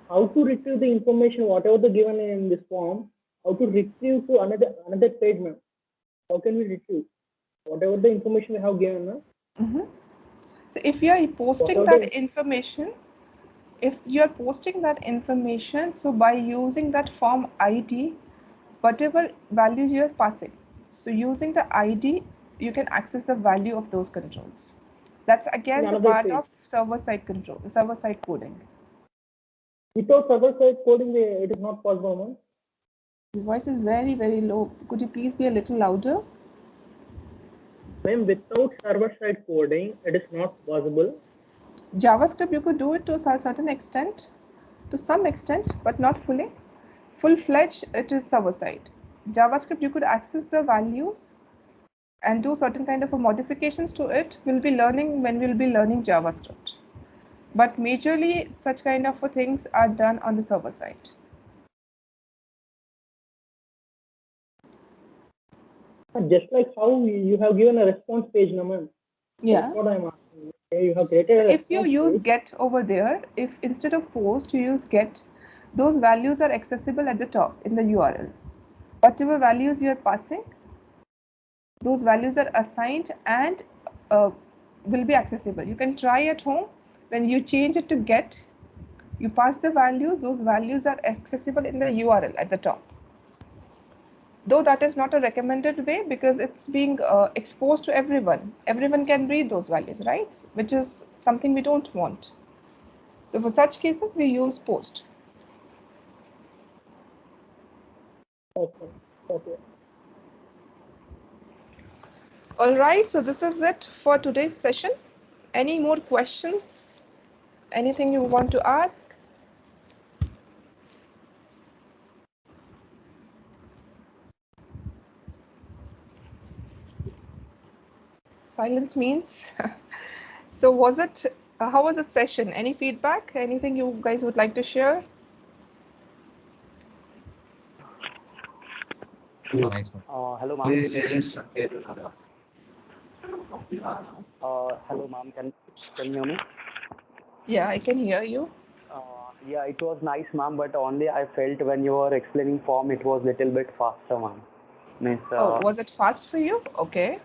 how to retrieve the information, whatever the given in this form, how to retrieve to another page, ma'am. How can we retrieve whatever the information we have given, ma'am? So if you are posting that information, so by using that form ID, whatever values you are passing, so using the ID, you can access the value of those controls. That's again the part of server-side control, server-side coding. Without server-side coding, it is not possible, ma'am. Your voice is very, very low. Could you please be a little louder? Ma'am, without server-side coding, it is not possible. JavaScript, you could do it to a certain extent, to some extent, but not fully. Full-fledged, it is server-side. JavaScript, you could access the values and do certain kind of modifications to it. We'll be learning when we'll be learning JavaScript. but majorly such kind of things are done on the server side. Just like how you have given a response page, Naman. Yeah. That's what I'm asking. Okay, you have created So a if you response use page. get over there, if instead of post you use get, those values are accessible at the top in the URL. Whatever values you are passing, those values are assigned and will be accessible. You can try at home. When you change it to get, you pass the values, those values are accessible in the URL at the top. Though that is not a recommended way because it's being exposed to everyone. Everyone can read those values, right? Which is something we don't want. So for such cases, we use post. Okay. All right, so this is it for today's session. Any more questions? Anything you want to ask? Silence means. So was it, how was the session? Any feedback? Anything you guys would like to share? Nice one. Hello, ma'am. Hello, ma'am. Can you hear me? Yeah, I can hear you. Yeah, it was nice, ma'am. But only I felt when you were explaining form, it was little bit faster, ma'am. Means, Oh, was it fast for you? Okay.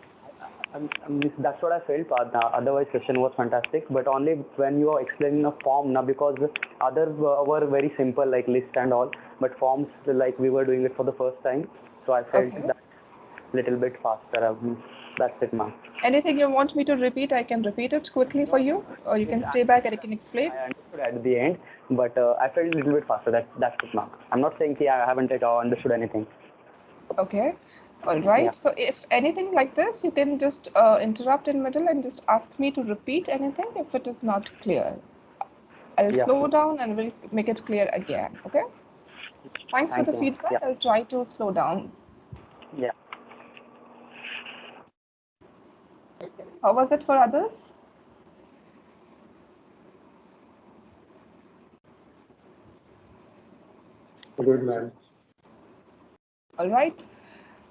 that's what I felt. Otherwise, session was fantastic. But only when you are explaining a form, now because others were very simple, like list and all. But forms, like we were doing it for the first time, so I felt Okay. that little bit faster. That's it, ma'am. Anything you want me to repeat, I can repeat it quickly for you, or you can stay back and I can explain. I understood at the end, but I felt a little bit faster. That's it, ma'am. I'm not saying I haven't understood anything. Okay. All right. Yeah. So if anything like this, you can just interrupt in middle and just ask me to repeat anything if it is not clear. I'll Yeah. slow down and we'll make it clear again. Okay. Thanks for Thank the you, ma'am. feedback. Yeah. I'll try to slow down. Yeah. How was it for others? Good, ma'am. All right.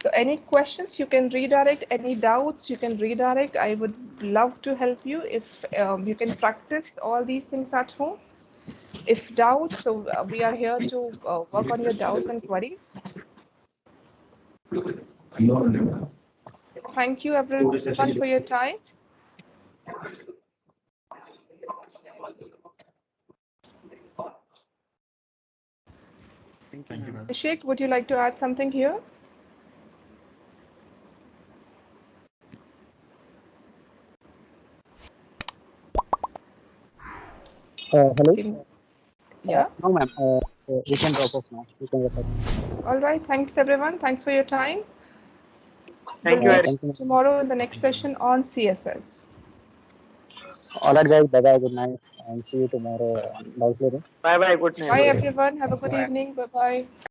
So any questions, you can redirect. Any doubts, you can redirect. I would love to help you if you can practice all these things at home. If doubts, so we are here to work on your doubts and queries. Thank you everyone for your time. Thank you, ma'am. Abhishek, would you like to add something here? Hello. Yeah. No, ma'am. So you can drop off now. You can drop off. All right. Thanks everyone. Thanks for your time. Thank We'll you. meet Thank you. tomorrow in the next session on CSS. All right, guys. Bye bye. Good night. And see you tomorrow. Bye bye. Good night. Bye everyone. Have a good evening. Bye bye.